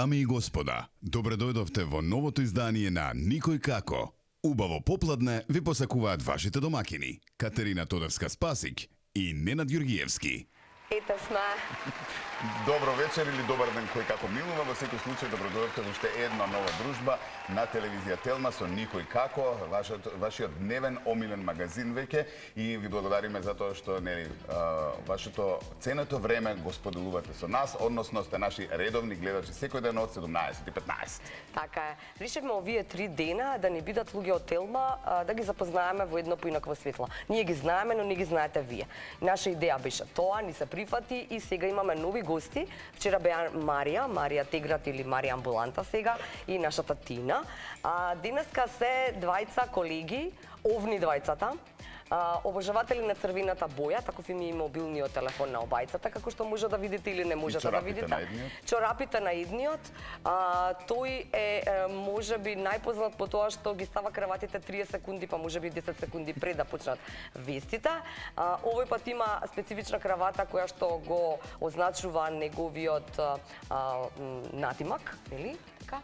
Дами и господа, добре дојдовте во новото издание на Никој како. Убаво попладне ви посакуваат вашите домакини Катерина Тодорска-Спасик и Ненад Ѓургиевски. Ете сме. Добро вечер или добар ден кој како милува. Во секој случај добро дојдовте во уште една нова дружба на телевизија Телма со Никој како, вашиот дневен омилен магазин веќе, и ви благодариме за тоа што вашето ценето време го споделувате со нас, односно сте наши редовни гледачи секој ден од 17:15. Така е. Решивме овие 3 дена да не бидат луѓе од Телма, да ги запознаеме во едно поинакво светло. Ние ги знаеме, но не ги знаете вие. Наша идеја беше тоа, ни се прифати и сега имаме нови гости. Вчера беа Марија Теграт или Марија Амбуланта сега и нашата Тина. Денеска се двајца колеги, овни двајцата, обожаватели на црвената боја, таков им е мобилниот телефон на обајцата, како што може да видите или не можете да видите. Чорапите на едниот. Тој е можеби најпознат по тоа што ги става краватите 30 секунди, па можеби 10 секунди пред да почнат вестите. Овој пат има специфична кравата која што го означува неговиот надимак, нели?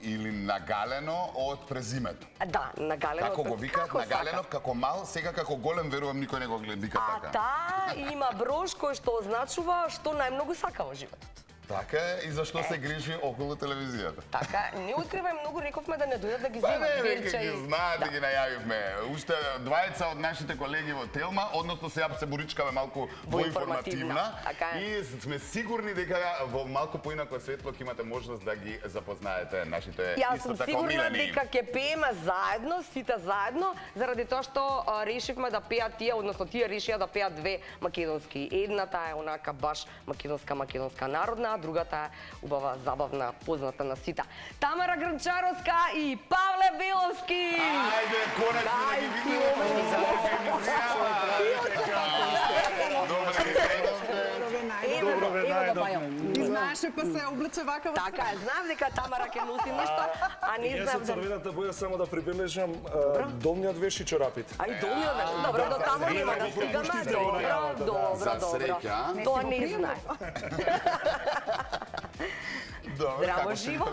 Или нагалено од презимето. Да, нагалено. Како го викаат нагалено, како мал, сега како голем, верувам никој не го вика така. Таа има брош кој што означува што најмногу сака во животот. Така е, и зашто се грижи околу телевизијата. Така, не откривај многу, рековме да не дојдат да ги Па снимат. не, веќе ги знаат да ги најавивме. Уште двајца од нашите колеги во Телма, односно сега се боричкаме малку во информативна. И сме сигурни дека во малку поинако светло ќе имате можност да ги запознаете нашите исто така омилени. Јас сум сигурна дека ќе пееме заедно, сите заедно, заради тоа што решивме да пеат тие, односно тие решија да пеат две македонски. Едната е онака баш македонска народна, другата е убава, забавна, позната на сите. Тамара Гранчаровска и Павле Беловски! Ајде, конечно да ги видиме. Добре, најдобре. Знаеше па се облече вака. Така е, знам дека Тамара ќе носи нешто, а не знам. Јас од црвената боја само да прибележам долниот веш и чорапите. Ај долниот веш, добро, до таму нема да стигаме. Добро. За среќа. Тоа не знае. Здраво живо.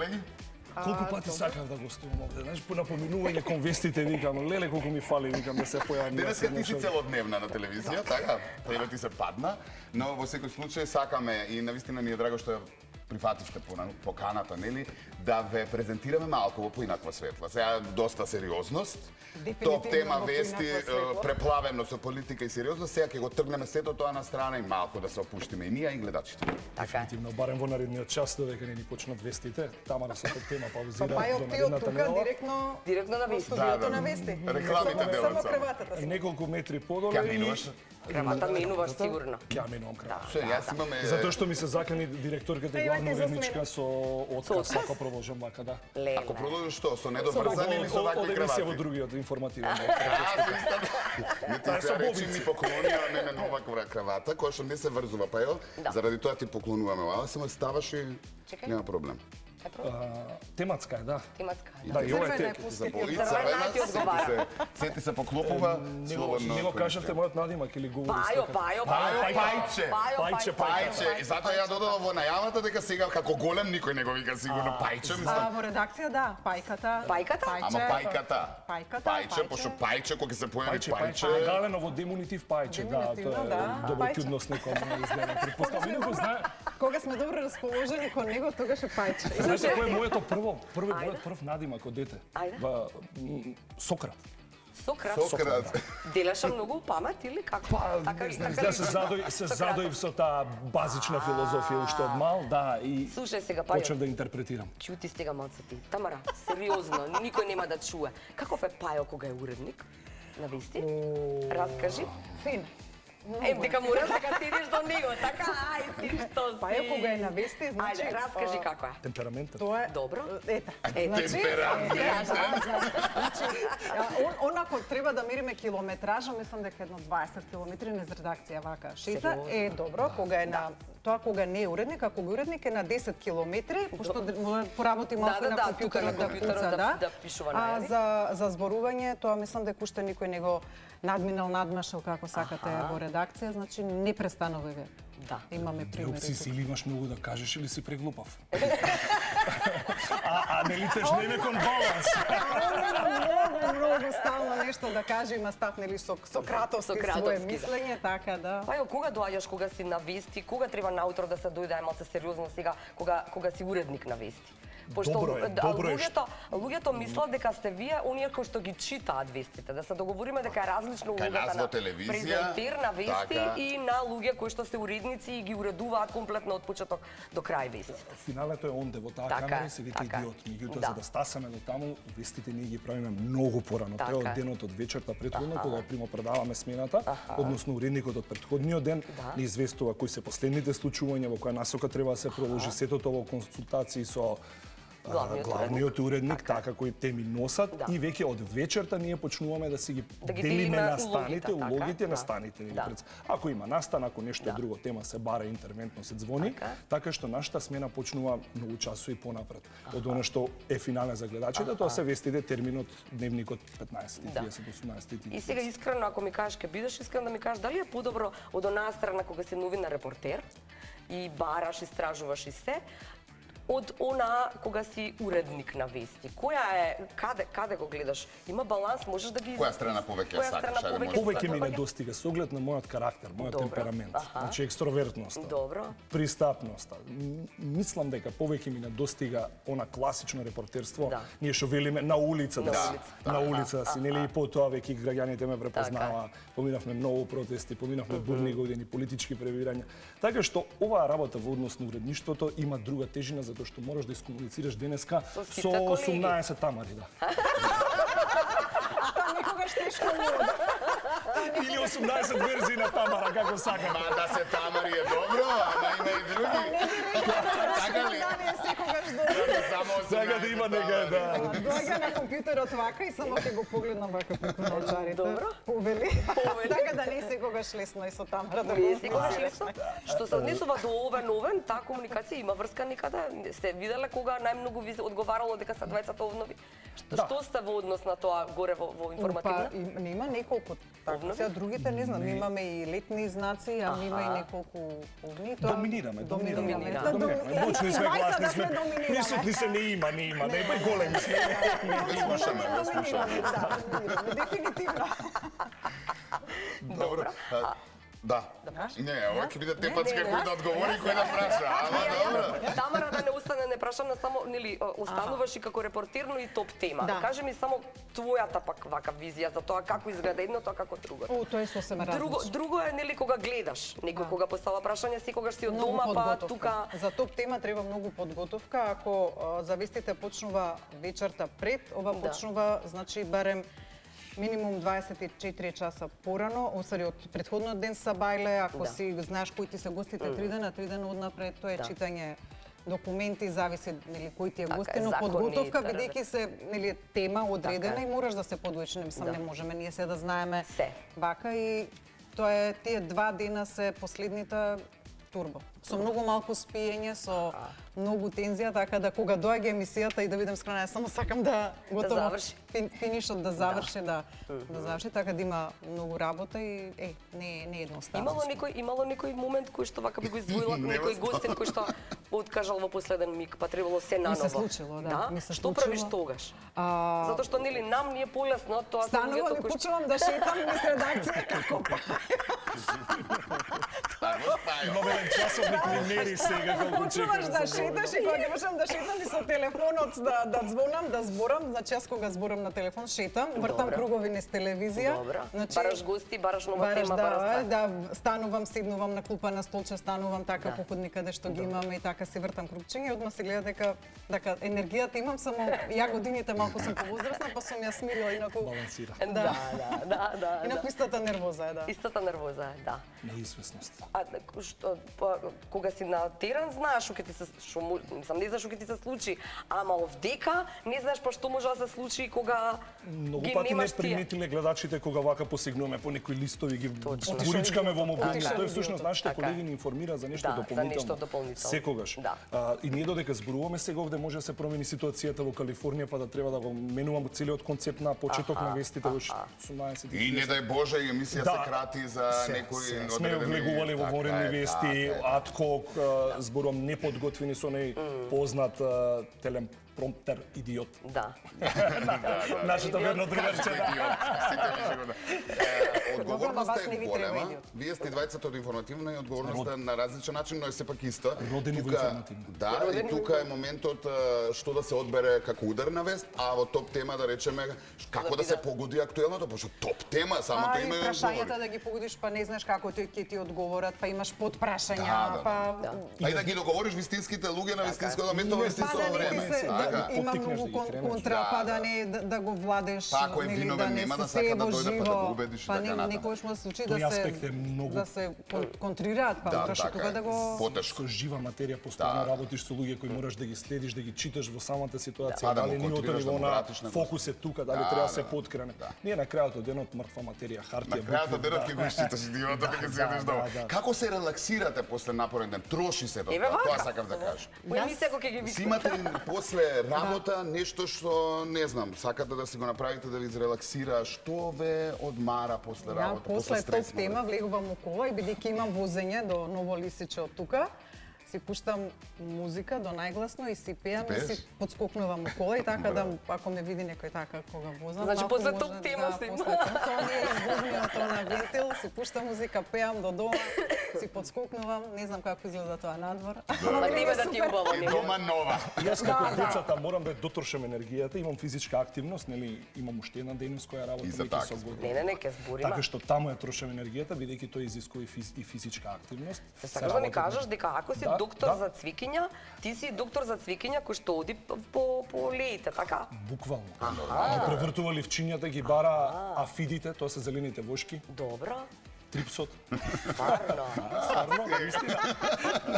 Колку пати сакав да гостувам овде, знаеш, по напоминување кон вестите, викам, леле колку ми фали, викам да се појавам. Денеска ти си целодневна на телевизија, така? Тебе ти се падна, но во секој случај сакаме и навистина ни е драго што прифативте поканата, нели, да ве презентираме малку во поинаква светла. Сега доста сериозност, топ тема вести, преплавено со политика и сериозност, сега ќе го тргнеме сето тоа на страна и малку да се опуштиме и ние и гледачите. Дефинитивно, барем во наредниот час, додека не ни почнат вестите, Тамара со топ тема паузира до наредната недела. Директно на вести. Студиото на вести. Рекламите делат само. И неколку метри подоле. Ќе минуваш? Кравата минуваш сигурно. Ќе минувам кравата. Јас имаме... Затоа што ми се закани директорката и главна уредничка со отказ, ако продолжам вака, да. Ако продолжиш што, со недобрзани или со вакви кравати? Од во другиот информативен. Не ти се речи ни поклонија мене нова кравата, која што не се врзува, па јо, заради тоа ти поклонуваме ова, само ставаш и нема проблем. Тематска е, да. Тематска е, да. И ова е за бои, црвена, сети се поклопува, слободно. Не го кажавте мојот надимак или говори Пајче. И затоа ја додава во најавата дека сега како голем никој не го вика сигурно Пајче. Во редакција да, Пајката. Ама Пајче, пошто Пајче кога се појави Пајче. Галено во демонитив Пајче, да, тоа е добротјудност некоја изгледа. Предпоставувам го знае. Кога сме добро расположени кон него, тогаш е Пајче. Знаете кој е моето прв надимак од дете? Сократ. Сократ? Делеше многу памет или како? Па, се задоив со таа базична филозофија уште од мал, да, и почнав да интерпретирам. Чути сега малце ти. Тамара, сериозно, никој нема да чуе. Каков е Пајо кога е уредник на вести? Раскажи. Фин. Дека мораш дека седиш до него, така, ај, ти што си. Пајо кога е на вести, значи... Ајде, раскажи како е. Темпераментот. Тоа е... Добро. Ета. Темперамент. Онако треба да мериме километража, мислам дека едно 20 километри низ редакција вака шета. Е, добро, кога е на... Тоа кога не е уредник, а кога уредник е на 10 километри, пошто поработи малку на компјутерот да пуца, да. А за зборување, тоа мислам дека уште никој не го надмашал како сакате во редакција, значи не престануваме. Да. Имаме примери. Опции си или имаш многу да кажеш или си преглупав. не литеш не кон баланс. Многу стално нешто да каже, има став, нели, сократовски свое мислење, така да. Па кога доаѓаш, кога си на вести, кога треба наутро да се дојде малце сериозно сега, кога си уредник на вести? Пошто луѓето мислат дека сте вие оние кои што ги читаат вестите, да се договориме дека е различна улогата на презентер на вести и на луѓе кои што се уредници и ги уредуваат комплетно од почеток до крај вестите. Финалето е онде во таа камера и се вика идиот. Меѓутоа за да стасаме до таму, вестите ние ги правиме многу порано. Тоа од денот од вечерта претходно кога примо предаваме смената, односно уредникот од претходниот ден ни известува кои се последните случувања, во која насока треба да се продолжи сето тоа во консултации со главниот уредник, така кои теми носат и веќе од вечерта ние почнуваме да си ги делиме настаните, улогите на станите. Ако има настан, ако нешто друго тема се бара интервентно се ѕвони, така што нашата смена почнува многу часови понапред. Од она што е финален за гледачите, тоа се вестите терминот дневникот 15:30, 18:30. И сега искрено, ако ми кажеш, ке бидеш искрен да ми кажеш дали е подобро од онаа страна кога си новина репортер и бараш, истражуваш и се, од она кога си уредник на вести. Која е, каде го гледаш? Има баланс, можеш да ги... Која страна повеќе ја сакаш? Повеќе ми недостига со оглед на мојот карактер, мојот темперамент. Значи екстровертноста, пристапноста. Мислам дека повеќе ми недостига она класично репортерство, ние што велиме на улицата, на улица си, нели, и потоа веќе граѓаните ме препознава, поминавме многу протести, поминавме бурни години, политички превирања. Така што оваа работа во однос на уредништвото има друга тежина, затоа што мораш да искомуницираш денеска со 18 тамари, да. Тоа никогаш тешко не е. Или 18 верзии на тамара, како сакате. Ма да се тамари е добро, ама има и други. Така ли? Секогаш добро. Сега да има нега, да. Доаѓа на компјутерот вака и само ќе го погледнам вака преку наочарите. Добро. Повели. Така да не секогаш лесно и со тамара да го... Не секогаш лесно. Што се однесува до овен овен, таа комуникација има врска никаде. Сте виделе кога најмногу ви одговарало дека се двајцата овнови? Што сте во однос на тоа горе во информативна? Па нема неколку. Сега другите не знам, имаме и летни знаци, а има и неколку овни. Доминираме. Моćни сме, гласни сме. Присутни се не има, нема и големи сме. Слушаме. Дефинитивно. Добро. Да. Не, ова ќе биде тепачка кој да одговори, кој да праша. Ама добро. Тамара да не остане непрашана, само нели остануваш и како репортер, но и топ тема. Кажи ми само твојата пак вака визија за тоа како изгледа едното, а како другото. Тоа е сосема различно. Друго е нели кога гледаш, некој кога постава прашање, секогаш си од дома, па тука... За топ тема треба многу подготовка. Ако завестите почнува вечерта пред, ова почнува, значи барем минимум 24 часа порано, осади од претходниот ден са бајле, ако си знаеш кои ти се гостите 3 дена однапред, тоа е читање документи, зависи нели кој ти е гостин, но подготовка бидејќи се нели тема одредена и мораш да се подготвиш, не можеме ние се да знаеме вака и тоа е тие 2 дена се последните турбо. Со многу малку спиење, со многу тензија, така да кога доаѓа емисијата и да видам с крај, само сакам да готово финишот да заврши, да заврши, така да има многу работа и не е едноставно. Имало некој момент кој што вака би го издвоила некој гостин кој што откажал во последен миг, па требало се наново. Ми се случило, да. Што правиш тогаш? Затоа што нели нам ни е полесно тоа се станувам и почнувам да шетам низ редакција како Имаме еден часовник ми мери сега колку чекаш да шеташ и кога можам да шетам и со телефонот да звонам, да зборам, значи јас кога зборам на телефон шетам, вртам кругови низ телевизија. Значи бараш гости, бараш нова тема, бараш да, станувам, седнувам на клупа на столче, станувам така по ходник каде што ги имаме и така си вртам крупчиња и одма се гледа дека енергијата имам, само ја годините малку сум повозрасна, па сум ја смирила инаку балансира. Да. Инаку истата нервоза е, да. Истата нервоза е, да. Неизвестност. А што кога си на терен знаеш што ќе ти се мислам не знаеш што ќе ти се случи, ама овдека не знаеш па што може да се случи кога многу пати не приметиле гледачите кога вака посегнуваме по некои листови ги буричкаме во мобилни. Тој всушност нашите колеги ни информира за нешто дополнително. Секогаш. И ние додека зборуваме сега овде може да се промени ситуацијата во Калифорнија па да треба да го менуваме целиот концепт на почеток на вестите во 18. И не дај Боже емисија се крати за некои сме влегували во воредни вести, адхок, зборувам неподготвени со неј познат промптер идиот. Да. Нашето верно другарче. Одговорноста вас не е ви треба голема. идиот. Вие сте двајцата од информативна и одговорноста на различен начин, но е сепак иста. Родени во Тука- информативна. Да, и тука е моментот што да се одбере како ударна вест, а во топ тема да речеме како да се погоди актуелното, пошто топ тема, самото и име прашањата да ги погодиш, па не знаеш како ќе ти одговорат, па имаш подпрашања, Да, да. па... А и да ги договориш вистинските луѓе на вистинското место во Па вистинско да не време. ти се, Така. има Поттикнеш многу да ги кренеш. контра, Да, па да. да не да го владеш, Па ако е нели, виновен, не нема се да сака себе да дојде, па да живо, го убедиш и па така не, натаму. некогаш може да се случи Тој аспект е многу- да се контрираат, па Да, мораш така тука е. да го... Потешко. Со жива материја постојано Да. работиш со луѓе кои мораш да ги следиш, да ги читаш во самата ситуација, Да, да дали му ниото контрираш, да ниво му на вратиш на фокус е тука, дали Да, треба да се да, подкрене. да. Ние на крајот од денот мртва материја, На хартија, крајот букви, денот ќе го исчиташ дивото да ќе седиш дома. Како се релаксирате после напорен ден? Троши се тоа. Еве вака. Тоа сакав да кажам. Кој мисля како ќе ги Си види? имате ли после работа нешто што, не знам, сакате да си го направите да ви изрелаксира, што ве одмара после Да, работа, после стрес, топ тема влегувам у кола и бидејќи имам возење до Ново Лисиче од тука, си пуштам музика до најгласно и си пеам и Пееш? си подскокнувам у кола и така да ако ме види некој така кога возам. Значи, малку после може топ тема да, си. после тоа не е изгубниот на вентил, си пуштам музика, пеам до дома, си подскокнувам, не знам како изгледа тоа надвор. Ма тебе да ти е убаво, И не? дома нова. Јас како Да, да. децата морам да дотрошам енергијата, имам физичка активност, нели, имам уште една дејност која работам И за веќе така. со години. Не, ќе збориме. Така што таму ја трошам енергијата, бидејќи тој изискува и физичка активност. Се сакаш да ни работи- кажеш дека ако си Да, доктор да. за цвикиња, ти си доктор за цвикиња кој што оди по леите, така? Буквално. Ги превртува ливчињата, ги бара афидите, тоа се зелените вошки, Добро. трипсот. Стварно. Стварно, наистина.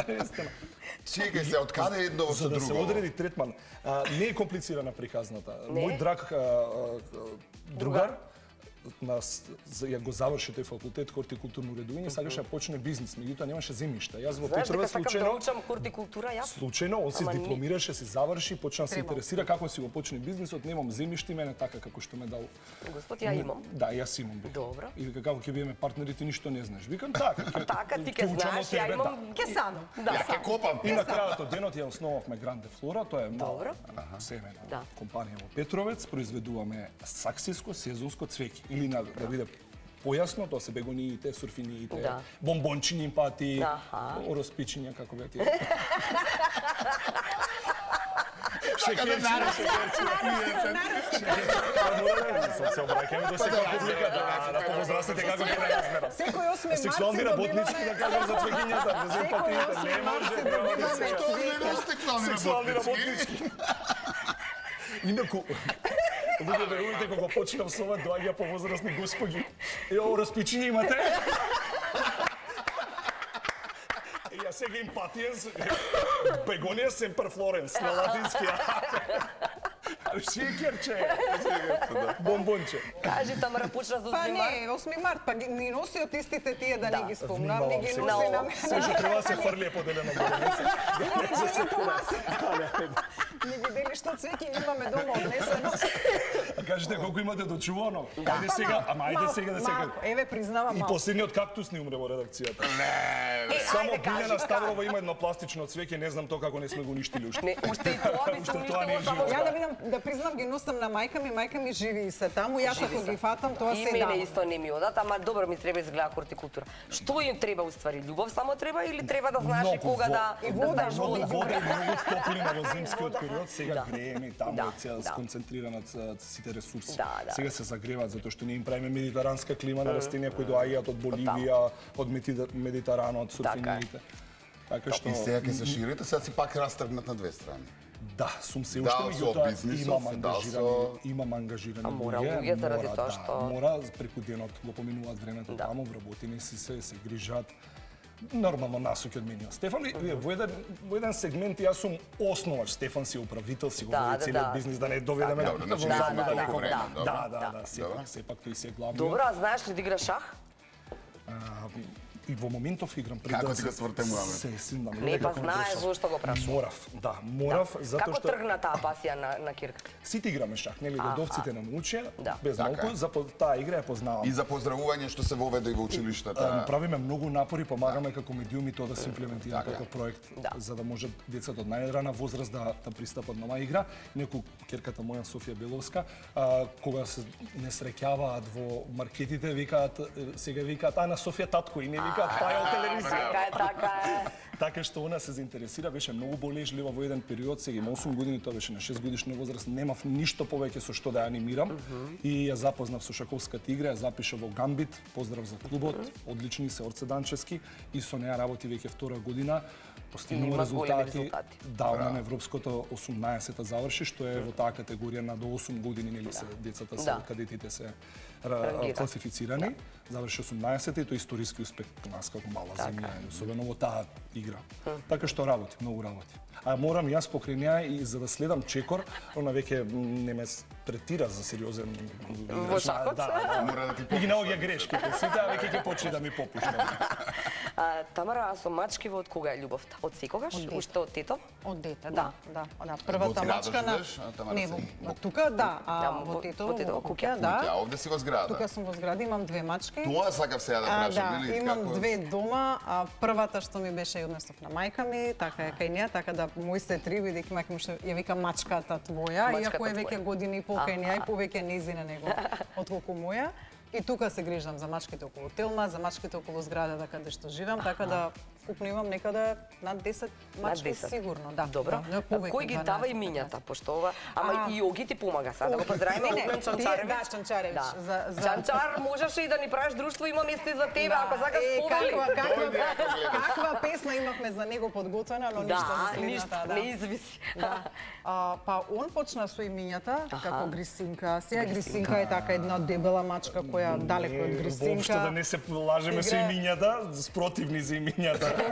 Наистина. Чекај се, од каде едно За со да се друго? одреди третман. Не е комплицирана приказната. Не? Мој драг другар ја го заврши тој факултет хортикултурно уредување, сакаше да почне бизнис, меѓутоа немаше земјишта. Јас во Знаеш дека Петровец сакам да случајно учам хортикултура, јас? Случајно, он се Ама дипломираше, се заврши, почна да се интересира како си го почне бизнисот, немам земјиште, мене така како што ме дал. Господ, ја имам. Да, јас имам. бе. Добро. И вика како ќе биеме партнери, ти ништо не знаеш. Викам така, Така, ти ќе ќе учам од знаеш, ја тебе, имам... Ке садам. Да, Ја ќе копам. И на крајот од денот ја основавме Гранде Флора, тоа е Добро. мала семена Да. компанија во Петровец, произведуваме саксиско сезонско цвеќе или да биде појасно, тоа се бегониите, сурфиниите, Да. бомбончињи пати, Аха. ороспичиња, како бе ти. Сам се обраќаме до секоја публика, да повозрастите како ќе не разберат. Секој 8 март Сексуални си работнички да кажам за цвеќињата, без Секој емпатиите, 8 не март може, си нема да се. добиваме Што гледаш Сексуални работнички. Инаку, луѓе верувате кога почнав со ова, доаѓа повозрастни господи. Ео, распичиња имате? И јас сега импатијен, бегонија семпер Флоренс, на латински. Шикерче, бомбонче. Кажи, Тамара, почна за Па 8 март. не, 8 март, па ги ни носиот истите тие да Да. не ги спомнам, не ги Внимавам се. носи на На мене. Се што треба да се фрли е поделено болница. Не видели што цвеќе имаме дома однесено. Кажете колку имате дочувано. Ајде сега, ама ајде сега да се Малку, еве признавам И малку. последниот кактус ни умре во редакцијата. ајде, Само кажи Билена го Ставрова има едно пластично цвеќе, не знам тоа како не сме го уништили уште. Не, уште и тоа би се Уште тоа не е уништило само живо. Ја да видам, да признам ги носам на мајка ми живи и се таму, јас ако ги фатам тоа И се мене дам. исто не ми одат, ама добро ми треба изгледа хортикултура. Што им треба уствари? Љубов само треба или треба да знаеш и Многу кога да вода, знаеш многу вода? вода и многу топлина во зимскиот период, сега Да. грееме и таму Да, е цела да. сконцентрирана сите ресурси. Да, да. Сега се загреваат затоа што ние им правиме медитеранска клима на растенија кои доаѓаат од Боливија, од Медитеранот, сурфиниите. Така што И сега ќе се ширите, сега си пак растргнат на две страни. да, сум се Да, уште со меѓутоа бизнисов, имам ангажирани А мора луѓе, луѓе заради мора, тоа да, што- мора преку денот го поминуваат времето Да. таму, вработени си се грижат. Нормално насоки од мене. Стефан, во еден сегмент јас сум основач, Стефан си управител, си го Да, води да, целиот да. бизнис, да не доведеме Добро, во значи Да, не сме да, толку да, време. да. добро. Да, Да. сепак тој си е главниот. Добро, а знаеш ли да играш шах? и во моментов играм пред Како ти го свртемуваме? Не, па знаеш зошто го прашувам. Морав, затоа Како што тргна таа пасија на кирката? сите играме шах, нели, дедовците на научија, без Така малку, е. за таа игра ја познавам. И за поздравување што се воведе и во училиштата. Правиме многу напори, помагаме како медиуми тоа да се имплементира како проект, за да можат децата од најрана возраст да пристапат нова игра. Некој керката моја Софија Беловска, кога се не среќаваат во маркетите, викаат, сега викаат, на Софија татко и не викаат таја од телевизија. Така е. Така што она се заинтересира, беше многу болежлива во еден период, сега има 8 години, тоа беше на 6 годишна возраст, немав ништо повеќе со што да ја анимирам и ја запознав со шаковската игра, ја запиша во Гамбит, поздрав за клубот, одлични се Орце Данчевски и со неја работи веќе втора година, постигнува резултати. Да, на европското 18-та заврши, што е во таа категорија на до 8 години, нели се децата се, кадетите се класифицирани. Заврши 18-та и тој историски успех нас како мала земја, особено во таа игра. Така што работи, многу работи. А морам јас покрај неа и за да следам Чекор, она веќе не ме третира за сериозен Во шахот? Мора да ти и ги наоѓа грешките, сите, а веќе ќе почне да ми попушта. Тамара, а со мачкива од кога е љубовта? Од секогаш? Уште од тето? Од дете, да. Првата мачка на... Не, тука, да, а во тето, во куќа, да. А овде си во зграда? Тука сум во зграда, имам две мачки. Тоа сакав сега да прашам, нели? Да, имам две дома, првата што ми беше ја однесов на мајка ми, така е кај неа, така да мои сестри, бидејќи мајка ми што ја вика мачката твоја, иако е веќе години и по кај неа и повеќе нејзина него отколку моја. И тука се грижам за мачките околу Телма, за мачките околу зградата каде што живеам, така да вкупно имам некаде над 10 мачки сигурно, да. Добро. Кој ги дава имињата, пошто ова, ама и Јоги ти помага сега да го поздравиме Огнен Чанчаревич. Да, Чанчаревич. Чанчар, можеше и да ни правиш друштво, има место и за тебе, ако сакаш повели. Каква песна имавме за него подготвена, но ништо за следната. Не извиси. Па он почна со имињата како Грисинка. Сега Грисинка е така една дебела мачка која далеко од Грисинка. Воопшто да не се лажеме со имињата, спротивни за имињата. Да,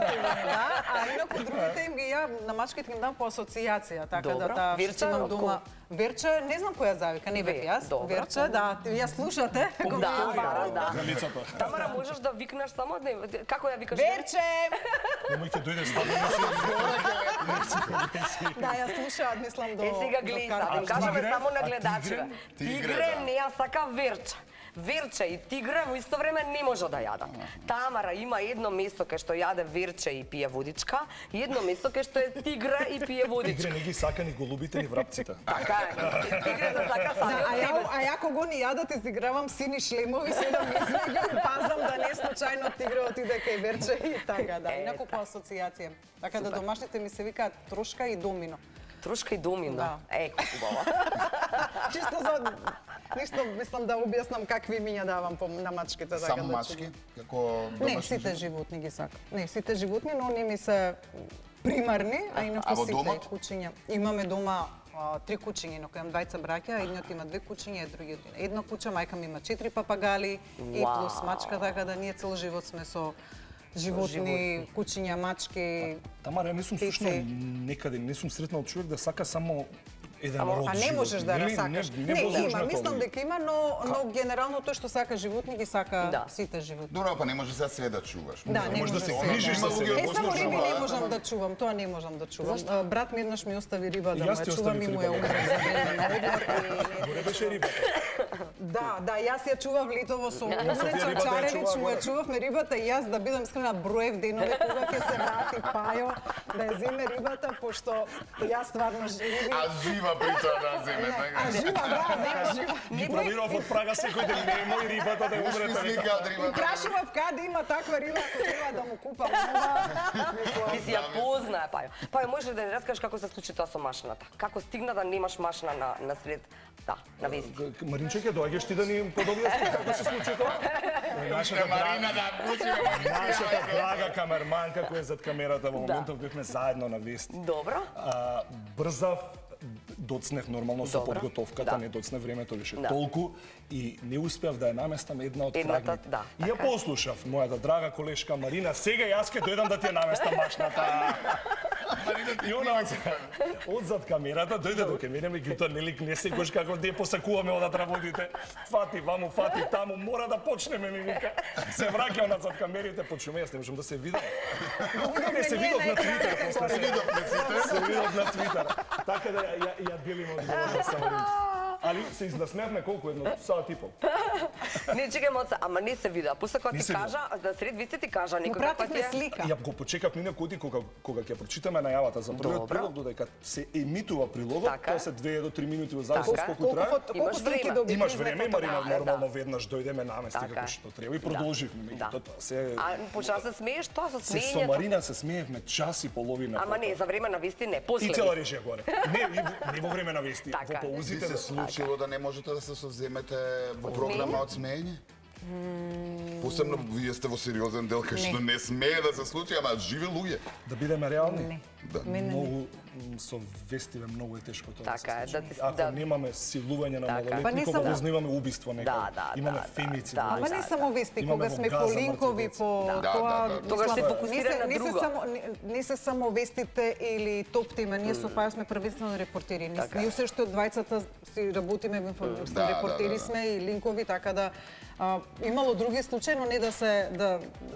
а инаку другите им ги ја на мачките им дам по асоциација, така да таа Верче имам дома. Верче, не знам која завика, не бев јас. Верче, да, ја слушате. Да. Тамара, можеш да викнеш само, како ја викаш? Верче! Немојте дојде ставно Да, ја слушаат, мислам, до... Сега гледа, да им кажеме само на гледачите. Тигре не ја сака Верче. Верче и тигре во исто време не може да јадат. Тамара има едно место кај што јаде верче и пие водичка, и едно место кај што е тигре и пие водичка. Тигре не ги сака ни голубите ни врапците. Така е. Тигре да сака сами од себе. А ја кога ни јадат, изигравам сини шлемови, седам измеѓу, пазам да не случајно тигре отиде кај верче и така, да. Инаку по асоциација. Така да домашните ми се викаат Трошка и Домино. Трошка и Домино. Еко убаво. Чисто за ништо мислам да објаснам какви имиња давам на мачките, така да. Само мачки, како домашни? Не, сите животни ги сакам. Не, сите животни, но не ми се примарни, а инаку сите кучиња. Имаме дома 3 кучиња, но кој имам двајца браќа, едниот има 2 кучиња, а другиот едно куче, мајка ми има 4 папагали и плюс мачка, така да ние цел живот сме со животни, кучиња, мачки. Тамара, не сум слушнал некаде, не сум сретнал човек да сака само еден род животни. А не можеш да расакаш. Не, има, мислам тоа. дека има, но генерално тој што сака животни ги сака сите животни. Добро, па не може сега све да чуваш. Да, не може да се се грижиш за себе. Е, само риби не можам да чувам, тоа не можам да чувам. Брат ми еднаш ми остави риба да му ја чувам и му ја умре за време на одмор. Горе беше рибата. Да, јас ја чував летово со Огнен Чанчаревич, му ја чувавме рибата и јас да бидам искрена броев денове кога ќе се врати Пајо да ја земе рибата, пошто јас стварно риби... А жива при тоа да земе, така? А жива, да, жива. Ги проверував од прага секој ден, немој рибата да умре. Прашував каде има таква риба, ако треба да му купам нова. Ти си ја познае, Пајо. Пајо, можеш да ни раскажеш како се случи тоа со машината? Како стигна да немаш машина на сред, на вести? Маринче, ќе доаѓаш ти да ни подобјасни како се случи тоа? Нашата драга камерманка која е зад камерата во моментов бевме заедно на вести. Добро. Брзав, доцнев нормално со подготовката, не доцнев времето беше толку и не успеав да ја наместам една од крагните. И ја послушав мојата драга колешка Марина, сега јас ќе дојдам да ти ја наместам машната. И она одзад камерата дојде до мене, меѓутоа нели не секојаш како де посакуваме одат работите. Фати ваму, фати таму, мора да почнеме, ми вика. Се враќа назад камерите, почнеме, јас не можам да се видам. Не се видов на Твитер, после се видов на Твитер. Така да ја делим одговор само. Али се изнасмеавме колку едно саат и пол. Не, чекај моца, ама не се вида. После кога ти кажа, да сред вици ти кажа некој каква ти е. Слика. Ја го почекав мине коди кога ќе прочитаме најавата за првиот прилог, додека се емитува прилогот, тоа се 2 до 3 минути во зависност колку трае. Имаш време. Имаш време, Марина, нормално веднаш дојдеме намести како што треба и продолживме меѓутоа тоа се. А почна се смееш, тоа со смеењето. Со Марина се смеевме час и половина. Ама не, за време на вести не, после. И цела режија горе. Не во време на вести, во паузите. се случило да не можете да се совземете во програма од смеење? Посебно вие сте во сериозен дел кај што не смее да се случи, ама живи луѓе. Да бидеме реални. Не. Многу со вестиве многу е тешко тоа. Така е, ако немаме силување на малолетник, обавезно имаме убиство некој. Имаме фемицид. Ама не само вести, кога сме по линкови, по тоа... Тогаш се фокусира на друго. Не се само вестите или топ тема, ние со Паја сме првенствено репортери. Ние се што двајцата си работиме во информативни репортери сме и линкови, така да имало други случаи, но не да се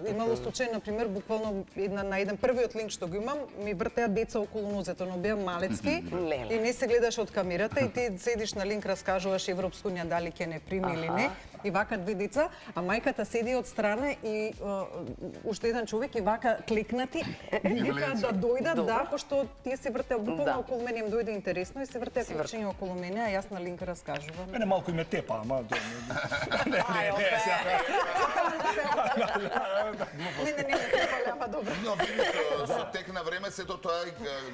имало случаи, на пример, буквално на еден првиот линк што го имам, ми вртеа деца околу нозето, но беа малецки и не се гледаш од камерата и ти седиш на линк, раскажуваш Европско унија дали ќе не прими или не. И вака две деца, а мајката седи од страна и уште еден човек и вака клекнати, вика да дојдат, да, пошто тие се вртеа буквално околу мене, им дојде интересно и се вртеа кучиња околу мене, а јас на линк раскажувам. Мене малку име тепа, ама Не, ама добро. Но видите, со тек на време сето тоа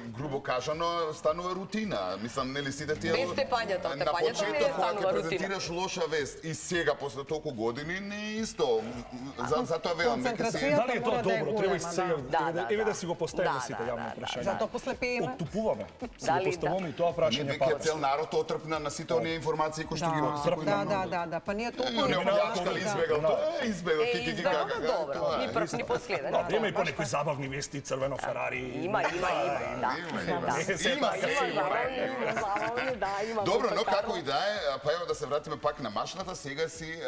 грубо кажано станува рутина. Мислам, нели сите тие Без тепањето, на тепањето не почеток кога станува ќе рутина. презентираш лоша вест и сега после толку години не е исто. Затоа велам дека си дали е тоа добро, треба и сега. Да. Еве да си го поставиме сите јавно прашање. Затоа после пееме. Оттупуваме. Си го Дали, поставуваме и тоа ние прашање веќе пак. цел народ отрпна на сите оние информации кои што ги Да, па ние толку Не оплачкали, избегал тоа, избегал, Избегал, добро, ни прв, ни последен. Има и понекои забавни вести, црвено Ферари. Има, да. Добро, но како и да е, па ево да се вратиме пак на машината, сега си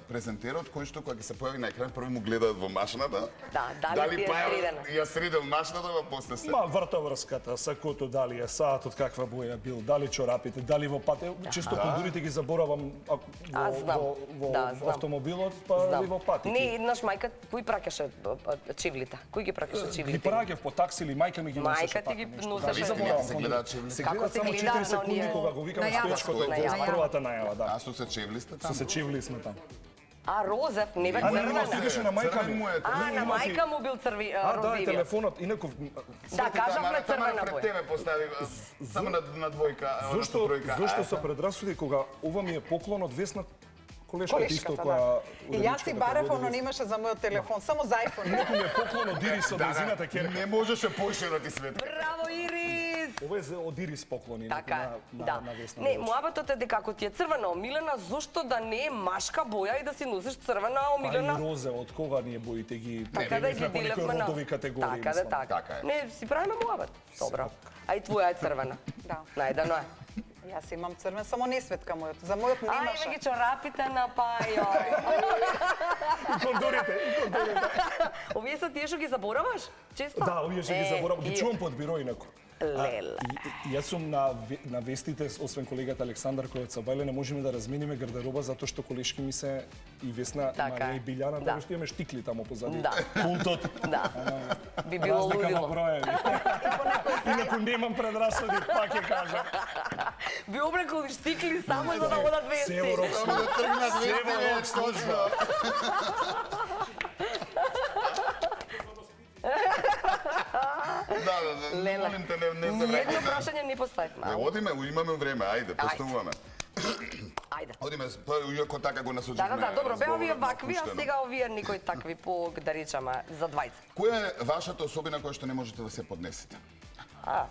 презентерот кој што кога ќе се појави на екран прво му гледаат во машината. Да, дали ти е средена. Ја средил машината, па после се. Ма вртоврската, сакото, дали е саатот, каква боја бил, дали чорапите, дали во пат. Често културите ги заборавам во автомобилот, па и во патите. Не, еднаш мајка, кој праќаше чевлите? Кој ги праќаше Ги чевлите? праќав по такси или мајка ми ги носеше Мајка ти ги така. носеше. Се гледаат чевли. Се Како гледаат се само гледа 4 на секунди оние- кога го викаме најава. стоечкото, во Најава. првата најава, да. А што се чевли сте там? Се чевли сме там. А, розев, не бе А не, црвена. стигаше на мајка ми. А, на мајка му бил Да, и розивиот. телефонот, инаков... Да, кажавме црвена Пред боја. тебе постави само на двојка, Зошто се предрасуди кога ова ми е поклон од Весна колешката исто Колешката, која... И јас си барав, оно немаше за мојот телефон, само за iPhone. Некој ми е поклон од Ирис од резината керка. Не можеше поише да ти светка. Браво, Ирис! Ова е за од Ирис поклони Така е, да. на Весна. Не, муабетот е дека ако ти е црвена омилена, зошто да не е машка боја и да си носиш црвена Па и омилена? розе, од кога ние боите ги Така да ги по некои делевме на... родови категории. Така да, мислам. така. Така е. Не, си правиме муабет. Добро. А и твоја е црвена. Да. Најдено е. Јас имам црвен, само не светка мојот. За мојот Ајде немаше. ги чорапите на Пајо. И кондорите. Овие се тие што ги забораваш? Често? Да, овие што ги заборавам, ги чувам под биро инако. Леле. Јас сум на вестите, освен колегата Александар кој од Сабајле, не можеме да размениме гардероба затоа што колешки ми се и Весна, Така Марија е. и Билјана, Да. така што имаме штикли таму позади. Да. Пултот. Да. Би било Разлика на лудило. броеви. Инаку немам предрасуди, пак ќе кажам. Би облекол штикли само за да одат вести. Се во рок Само да тргнат во вести, точно. Да, Леле. молим те, не се Ниедно враќај. прашање не поставивме. Одиме, имаме време, ајде, поставуваме. Ајде. Одиме, иако така го насочивме. Да, добро, беа овие разговорот вакви, а опуштено. сега овие некои такви по, да речеме, за двајца. Која е вашата особина која што не можете да се поднесете? А,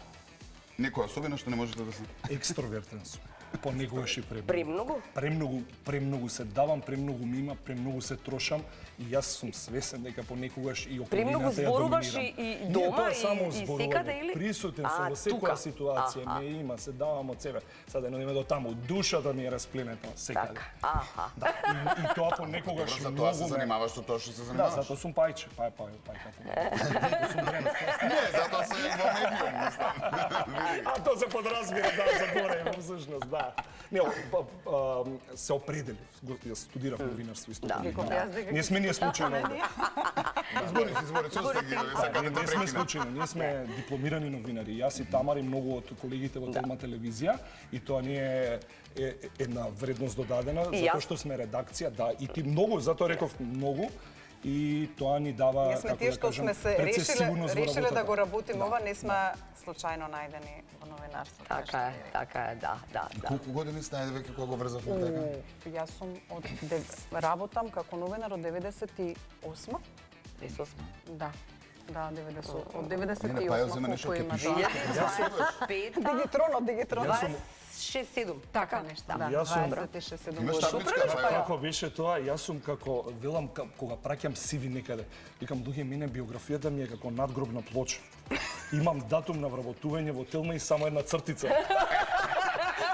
Некоја особина што не можете да се... екстровертен сум. Понекогаш и премногу. Премногу се давам, премногу ми има, премногу се трошам и јас сум свесен дека понекогаш и премногу околината ја зборуваш доминирам. и дома и секаде или? Присутен сум во секоја ситуација, ме има, се давам од себе. Сега да не до таму, душата ми е распленета секаде. Така, Да, и тоа понекогаш За многу тоа се ме... занимаваш со тоа што се Да, занимаваш. затоа сум пајче, пајката. Сум дренов. Не, затоа се во медиум, мислам. А тоа се подразбира, да, заборев, всушност, да. Не, се определив. Јас студирав новинарство и студирав. Не сме ние случајно. Збори, што сте ги сакате да Не сме случајно, ние сме дипломирани новинари. Јас и Тамара и многу од колегите во Телма телевизија и тоа не е една вредност додадена, затоа што сме редакција, да, и ти многу, затоа реков многу, и тоа ни дава, ние сме тие што сме се решиле да го работиме ова, не сме случајно најдени во новинарството. Така е, да. Колку години сте најде веќе кога го врзавме така? Јас сум работам како новинар од 98. 98? Да. Да, 98. Од 98 колку има тоа? Дигитрон. 26-7. Така нешто, да. 26-7 Имаш години. табличка? Како беше тоа, јас сум како, велам, кога праќам CV некаде, викам, луѓе, мене биографијата ми е како надгробна плоча. Имам датум на вработување во Телма и само една цртица.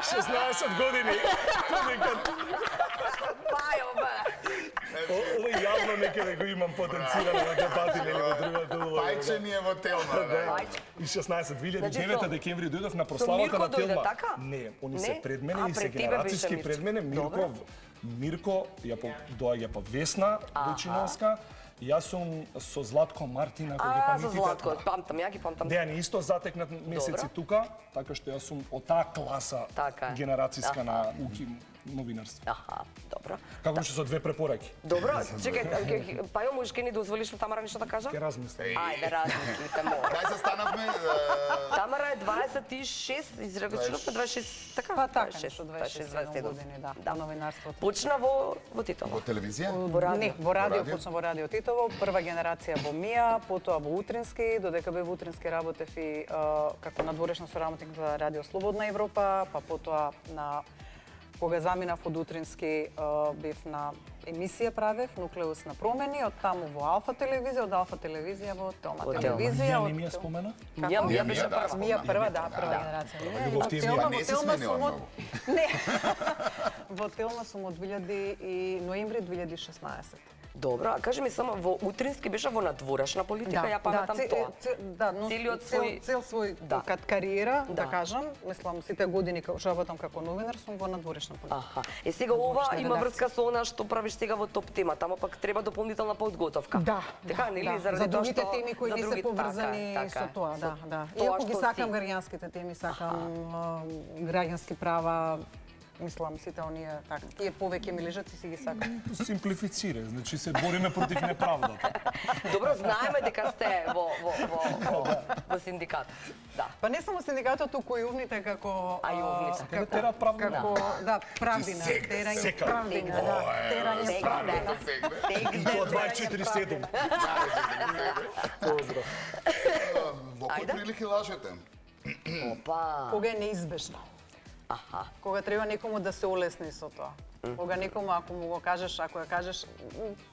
16 години. Ова јавно некаде го имам потенцирано на дебати или во другата улога. Пајче ни е во Телма, да. И 16, 2009 декември дојдов на прославата на Телма. Така? Не, они се пред мене и се генерацијски пред мене. Мирко доаѓа па Весна Вучиновска. Јас сум со Златко Мартина, кој ги паметите. Со Златко, памтам, ја ги памтам. Дејани исто затекнат месеци тука, така што јас сум од таа класа генерацијска на уки новинарство. Аха, добро. Како беше со 2 препораки? Добро, чекај, па ја можеш ке ни дозволиш на Тамара нешто да кажа? Ке размислам. Ајде, размислите, моля. Кај се станавме? Тамара е 26, изречувавме 26, така? Па така, нешто 26 години, да, во новинарството. Почна во Титово. Во телевизија? Не, во радио, почна во радио Титово, прва генерација во МИА, потоа во Утрински, додека бев во Утрински работев и како надворешна соработник за Радио Слободна Европа, па потоа кога заминав од Утрински, бев на емисија правев, Нуклеус на промени, од таму во Алфа телевизија, од Алфа телевизија во Телма телевизија. Не ми ја спомена? Мија беше прва. Мија прва, да, прва генерација. Не се сменила многу. Не. Во Телма сум од ноември 2016. Добро, а кажи ми само, во Утрински беше во надворешна политика, ја паметам тоа. Да, но цел свој кариера, да кажам, мислам, сите години што работам како новинар, сум во надворешна политика. Аха. Е, сега ова има врска со она што правиш сега во топ тема, таму пак треба дополнителна подготовка. Да. Така, нели, за другите теми кои не се поврзани со тоа, да. Иако ги сакам граѓанските теми, сакам граѓански права, мислам, сите оние така. Тие повеќе ми лежат и си ги сакам. Симплифицира, значи се бориме против неправдата. Добро, знаеме дека сте во синдикатот. Да. Па не само синдикатот, туку и увните како Како терат правдина. Како да, правдина, терање правдина, да. Терање правдина. И тоа 24/7. Поздрав. Во кој прилики лажете? Опа. Кога е неизбежно. Аха. Кога треба некому да се олесни со тоа. Кога некому, ако му го кажеш, ако ја кажеш,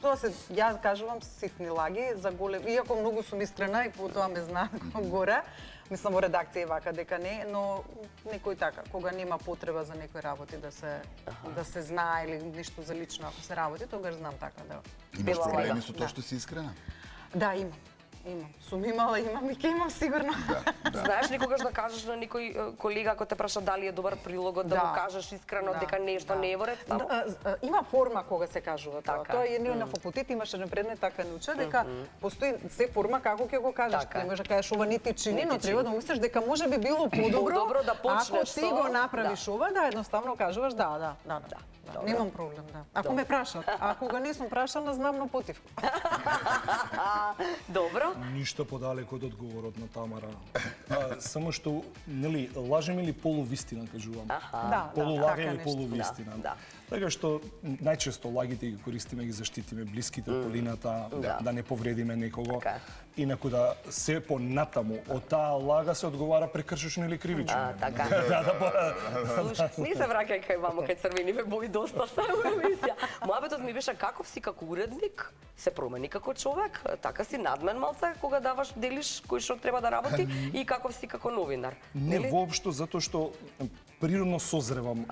тоа се, ја кажувам ситни лаги за голем, иако многу сум искрена и потоа ме знаат горе, мислам во редакција вака дека не, но некој така, кога нема потреба за некои работи да се знае или нешто за лично ако се работи, тогаш знам така да. Имаш проблеми со тоа што си искрена? Да, имам. Сум имала, имам и ќе имам сигурно. Знаеш никогаш да кажеш на некој колега ако те праша дали е добар прилогот да му кажеш искрено дека нешто не е во ред? Има форма кога се кажува тоа. Тоа е на факултет имаше еден предмет така науча дека постои се форма како ќе го кажеш. Не можеш да кажеш ова не ти чини, но треба да мислиш дека може би било подобро да почнеш ако ти го направиш ова, да едноставно кажуваш да. Немам проблем, да. Ако ме прашат, а кога не сум прашана, знам на потив. Добро. Ништо подалеку од одговорот на Тамара. Само што, нели, лажем или полувистина кажувам? Да, Полулага или така полувистина. Да. Така што најчесто лагите ги користиме, ги заштитиме блиските, околината, да не повредиме некого. Инаку да се понатаму од таа лага се одговара прекршечно или кривично. Така. Не се враќај кај вамо, кај црвениве бои доста се у емисија. Мојабетот ми беше каков си како уредник, се промени како човек, така си надмен малце кога даваш, делиш кој што треба да работи и каков си како новинар. Не воопшто, затоа што природно созревам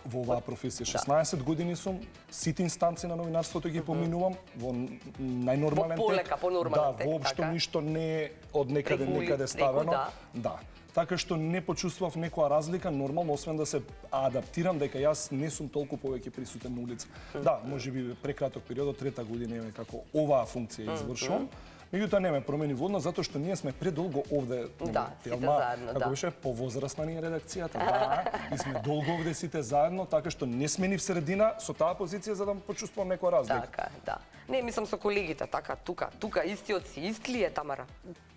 во оваа професија. 16 години сум, сите инстанции на новинарството ги поминувам во најнормален тек. Полека, по нормален тек. Да, воопшто ништо не е од некаде ставено. Да. Така што не почувствував некоја разлика, нормално, освен да се адаптирам, дека јас не сум толку повеќе присутен на улица. Да, можеби прекраток период, од трета година е како оваа функција извршувам. Меѓутоа не ме промени водно, затоа што ние сме предолго овде. Да, сите заедно, како беше, повозрасна ни е редакцијата. Да, и сме долго овде сите заедно, така што не сме ни в средина со таа позиција за да почувствувам некоја разлика. Така, да. Не, мислам со колегите, така, тука, истиот си, ист ли е, Тамара?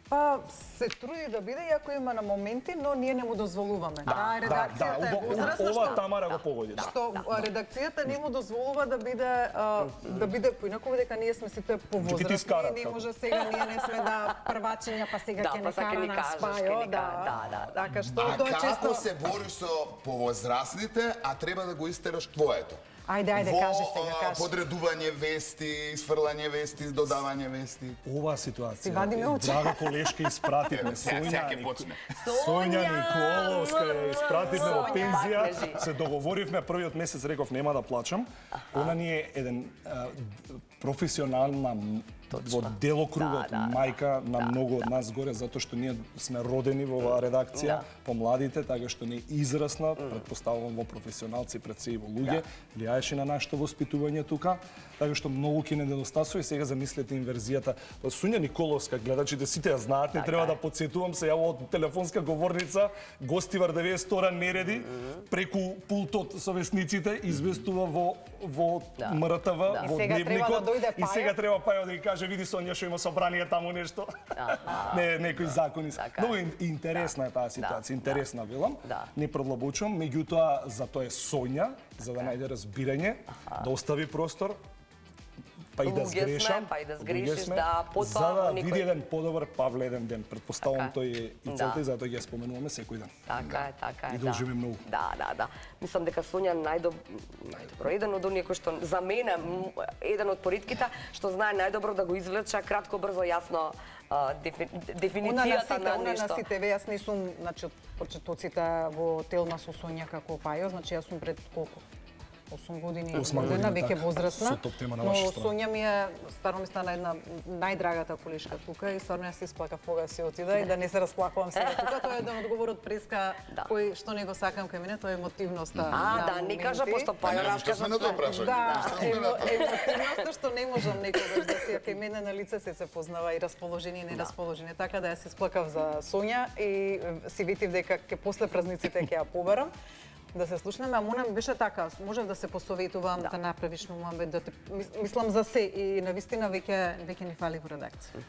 Па се труди да биде, иако има на моменти, но ние не му дозволуваме. Таа редакцијата е возрастна, ова Тамара го погоди. Што редакцијата не му дозволува да биде поинаку, дека ние сме сите повозрастни, не може сега ние не сме првачиња, па сега ќе не кара на спајо, така што тоа често. Како се бориш со повозрастните, а треба да го истераш твоето? Ајде, кажи сега, кажи. Подредување вести, сфрлање вести, додавање вести. Оваа ситуација. Си вадиме очи. Драга колешка испративме Соња Николовска испративме во пензија. Се договоривме првиот месец, реков нема да плачам. Она ни е еден професионална во делокругот мајка на многу од нас горе, затоа што ние сме родени во оваа редакција, помладите, така што не израсна, предпоставувам во професионалци пред се и во луѓе, влијаеше на нашето воспитување тука, така што многу ќе не недостасува и сега замислете инверзијата. Соња Николовска, гледачите сите ја знаат, не треба да потсетувам, се јава од телефонска говорница, Гостивар 92 Нереди, преку пултот со весниците, известува во МРТВ, во Дневникот, и сега треба Пајо да ги каже, види Сонја што има собрание таму нешто. Некои закони. Многу интересна е таа ситуација, интересна велам. Не продлабочувам, меѓутоа затоа е Сонја, за да најде разбирање, да остави простор, па и да сгрешам, за да види еден подобар Павле еден ден. Предпоставам тој е и целта и затоа ги споменуваме секој ден. Така е. И дължиме многу. Да. Мислам дека Сонја најдобро, еден од оние кои што за мене еден од поритките што знае најдобро да го извлече кратко, брзо, јасно дефиницијата на нешто. Она на сите, јас не сум, значи, од почетоците во Телма со Сонја како Пајо, значи јас сум пред колку? 8 години, веќе возрастна, но Сонја ми е, стварно ми стана една најдрагата колешка тука и стварно јас се исплакав кога си отида и да не се расплакувам сега тука. Тоа е еден одговор од преска кој што не го сакам кај мене, тоа е емотивноста. Не кажа, пошто Пајо раскажа све. Емотивноста што не можам некогаш да си, кај мене на лице се познава и расположение и нерасположение, така да јас се исплакав за Сонја и си ветив дека ќе после празниците ќе ја побарам. Да се слушнеме, а Мона ми беше така, можев да се посоветувам, да направиш муамбет, да те мислам за се и навистина веќе ни фали во редакција.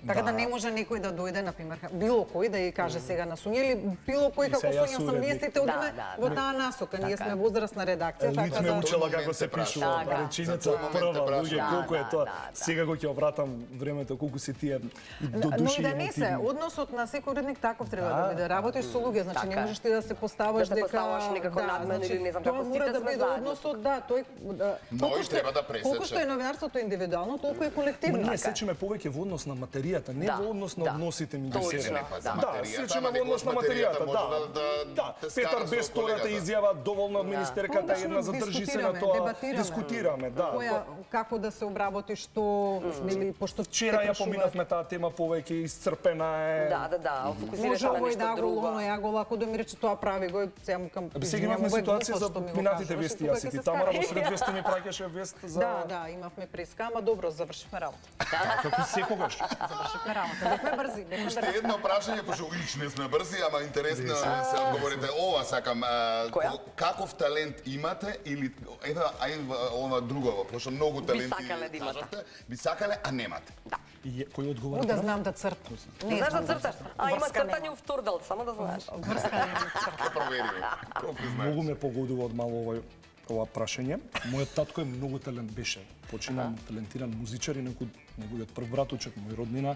Така да не може некој да дојде, например, било кој да ја каже сега на Сонја или било кој како Сонја сум, ние сите одиме во таа насока, ние сме возрастна редакција, така да учела како се пишува реченица прва, луѓе колку е тоа. Сега го ќе вратам времето колку се тие до души. Но да не се, односот на секој уредник таков треба да биде. Работиш со луѓе, значи не можеш ти да се поставаш дека некако надмен или не знам како сите мора да биде односот, тој Ној треба да пресече. Колку што е новинарството индивидуално, толку е колективно. Ние сечеме повеќе во однос на материјата, не во однос на односите меѓу себе. Да, сечеме во однос на материјата, да. Петар без втората изјава доволно министерката една задржи се на тоа. Дискутираме, да. Како да се обработи, што или пошто вчера ја поминавме таа тема повеќе, исцрпена е. Да, фокусираше на нешто друго. Може овој да го, ако да ми рече тоа прави го, сега викам. Сега имавме ситуација за минатите вести, јас и ти Тамара во сред вести ми праќаше вест за... Да, имавме преска, ама добро, завршивме работа. Како секогаш. Завршивме работа, бевме брзи, бевме Уште брзи. едно прашање, пошто не сме брзи, ама интересно се одговорите. Ова сакам, каков талент имате или ова друго, пошто многу таленти сакале да имате. кажавте, би сакале, а немате. Да. И кој одговора? Да знам да цртам. Не Знаеш да знам црташ? А има цртање у втордел, само да знаеш. Врска немам цртам. Да провериме. Колку знаеш? Многу ме погодува од мало ова прашање. Мојот татко е многу талент беше. Починам талентиран музичар и неговиот прв братучек, мој роднина,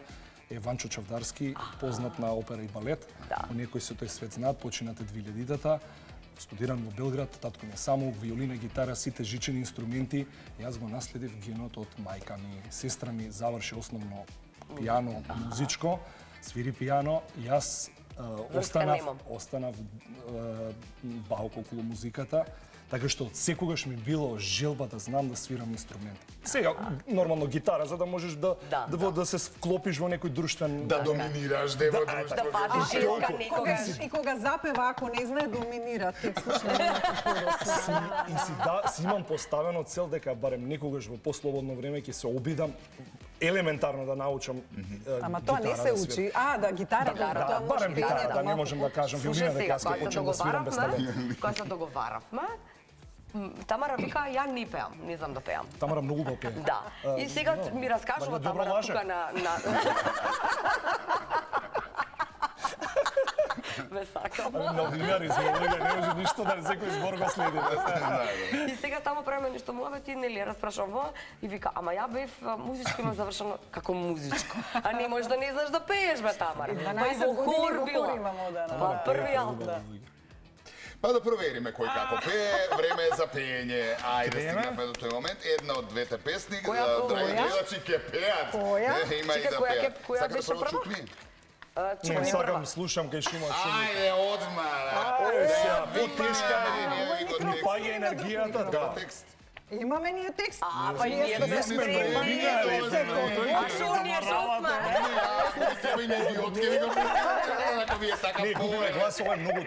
е Ванчо Чавдарски, познат на опера и балет. Оние кои се тој свет знаат, починате 2000-тата. Студиран во Белград, татко ми е самоук, виолина, гитара, сите жичени инструменти. Јас го наследив генот од мајка ми. Сестра ми заврши основно пијано, музичко, свири пијано. Јас останав баок околу музиката, така што од секогаш ми било желба да знам да свирам инструмент. Сега, нормално гитара, за да можеш да се вклопиш во некој друштвен... Да доминираш, да во друштво. Да фатиш илка некогаш. И кога запева, ако не знае, доминира. Текстот не И си имам поставено цел дека барем некогаш во послободно време ќе се обидам елементарно да научам Ама тоа не се учи. Да, гитара. Да, барем гитара, да не можем да кажам виолина дека јас ќе почнам да свирам без талент. Кога се договаравме, Тамара вика, ја не пеам, не знам да пеам. Тамара многу го пее. Да. И сега ми раскажува Тамара тука на... Ме сакам. Новинари сме, не може ништо да секој збор го следи. И сега тамо правиме нешто муабет и нели распрашам во и вика, ама ја бев музичко имам завршено како музичко. А не можеш да не знаеш да пееш бе, Тамара. Па и во хор била. Па први албум. Па да провериме кој како пее, време е за пеење. Ајде, стигнавме до тој момент. Една од двете песни, драги гледачи, ќе пеат. Има и да пеат. Која беше прва? Не, сакам, слушам кај шумат. Ајде, одма. Сега, потешка е, ни паѓа енергијата, да. Имаме ние текст. Па и ние не сме бремени, А шо ние шосме? Себе не идиот, ке ви го представите, ако вие така Не, губиме глас, ова е многу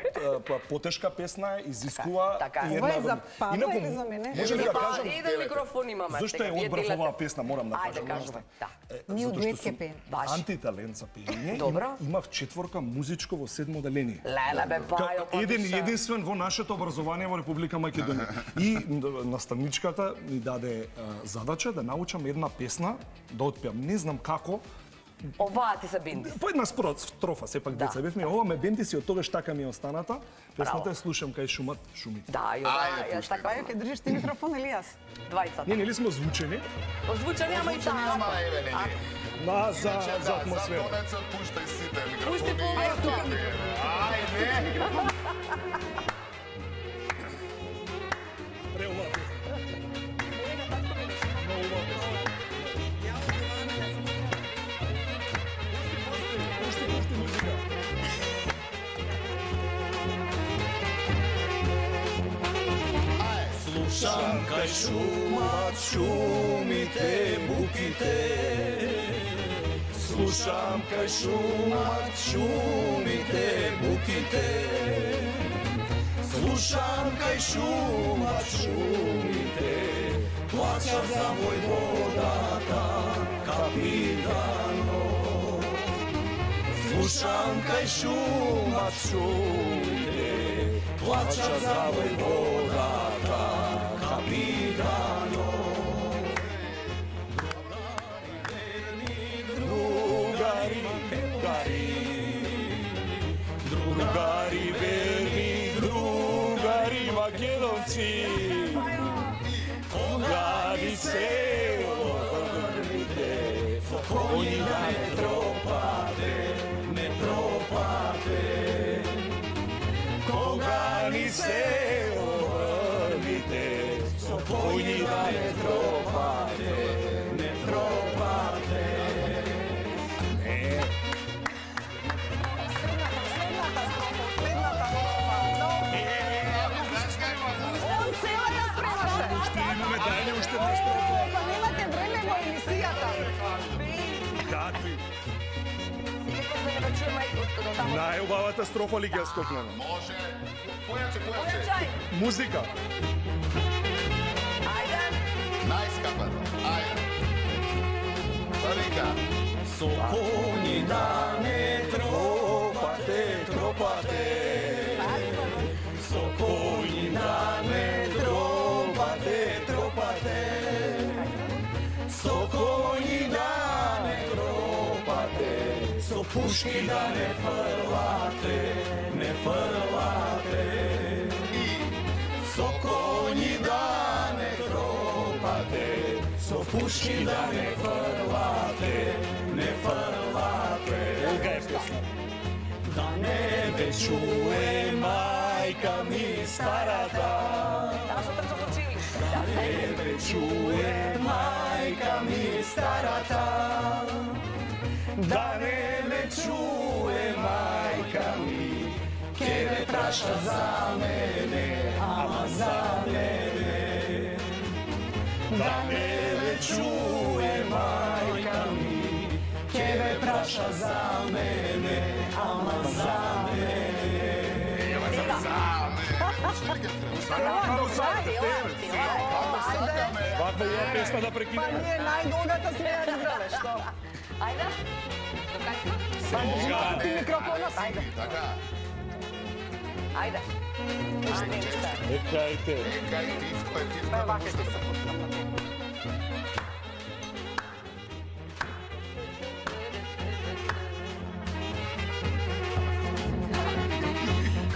потешка песна, изискува и Ова е една... за Павла или за мене? Може ли да кажам? Еден микрофон имаме. Зошто е одбрав оваа песна, морам да кажам. Ајде, кажуваме. Да. Ние од дует ке пеем. Антиталент за пеење. Добро. Имав четворка музичко во 7 оделение. Леле бе, Пајо, Единствен во нашето образование во Република Македонија. И наставничката ми даде задача да научам една песна, да отпеам. Не знам како. Оваа ти се бенди. По една строфа, сепак деца бевме. Ова ме бенди си од тогаш така ми е останата. Песната е слушам кај шумат шумите. Да, јас така Пајо, ке држиш ти микрофон или јас? двајцата. Не, нели смо звучени? Озвучени, ама и така. За атмосфера. Пуштай сите Пушти микрофони. по Ајде. Преубава песна. Много убава песна. Пушти музика. Слушам кај шумат шумите, буките. Слушам кај шумат шумите, буките. Слушам кај шумат шумите, плачат за војводата, капитано. Слушам кај шумат шумите, плачат за војводата, капитано. Другари, другари, верни, другари, македонци, кога ни се обрнете, коњи да не тропате, не тропате. Кога ни се обрнете, коњи да не тропате, не тропате. Имаме дајле уште нешто. Па немате време во емисијата. Какви? да не чуем до таму. Најубавата строфа ли ќе скокнеме? Може. Појаче. Појачај. Музика. Ајде. Најскапа. Ајде. Парика. Со коњи да не тропате, со коњи да не тропате, со коњи да не тропате, со пушки да не фрлате, со коњи да не тропате, со пушки да не фрлате, да не ве чуе мајка ми старата, да не ве чуе мајка ми старата, да не ве чуе мајка ми, ке ве праша за мене, ама за мене, да не ве чуе мајка ми, ке ве праша за мене, ама за мене. Ваква ја песна да Па прекинеме. ние најдолгата сме ја играле, што? Ајде. До кај сме? Па ти микрофонот, ајде. Така. Ајде. Ајде, ништа. Екајте. Кај тивко е тивко. Па вака ќе се пуснам на тебе.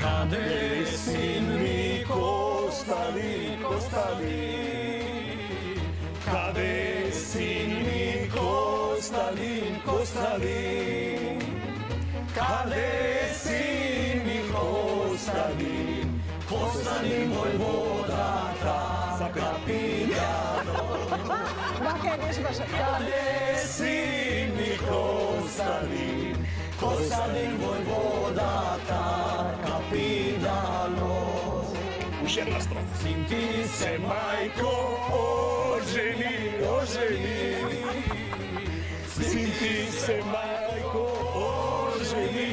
Каде син ми Костадин, каде син ми Костадин, каде син ми Костадин, војводата, капитано. Вака е вежбаше. Каде син ми Костадин, војводата, капитано. Уште една строфа. Син ти се мајко, ожени. Син ти се мајко, ожени.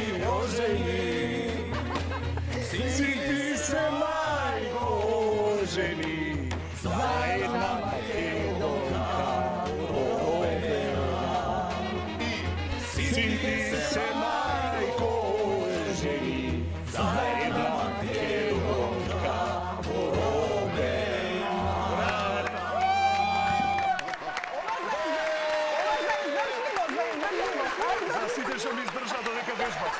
Син ти се мајко, ожени. За една македонка поробена. Син ти се мајко, ожени. За една македонка поробена. За сите што ми издржа додека вежбат.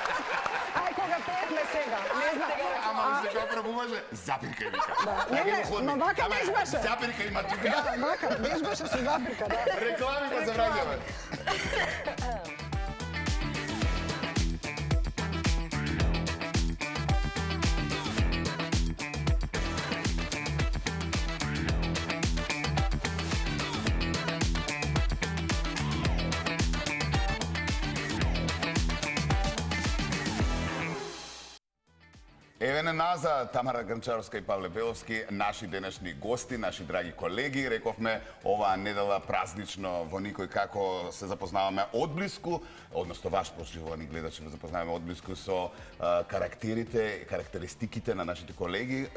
Ај, кога пеевме сега, не знам. Ама ми се кога пробуваше, запиркај вика. Не, но вака вежбаше. Запиркај има тука. Да, вака, вежбаше со заприка, да. Реклами па завраќаме. Еве на назад Тамара Грнчаровска и Павле Беловски, наши денешни гости, наши драги колеги. Рековме оваа недела празнично во Никој како се запознаваме одблиску, односно ваш прошивувани гледачи се запознаваме одблиску со карактеристиките на нашите колеги,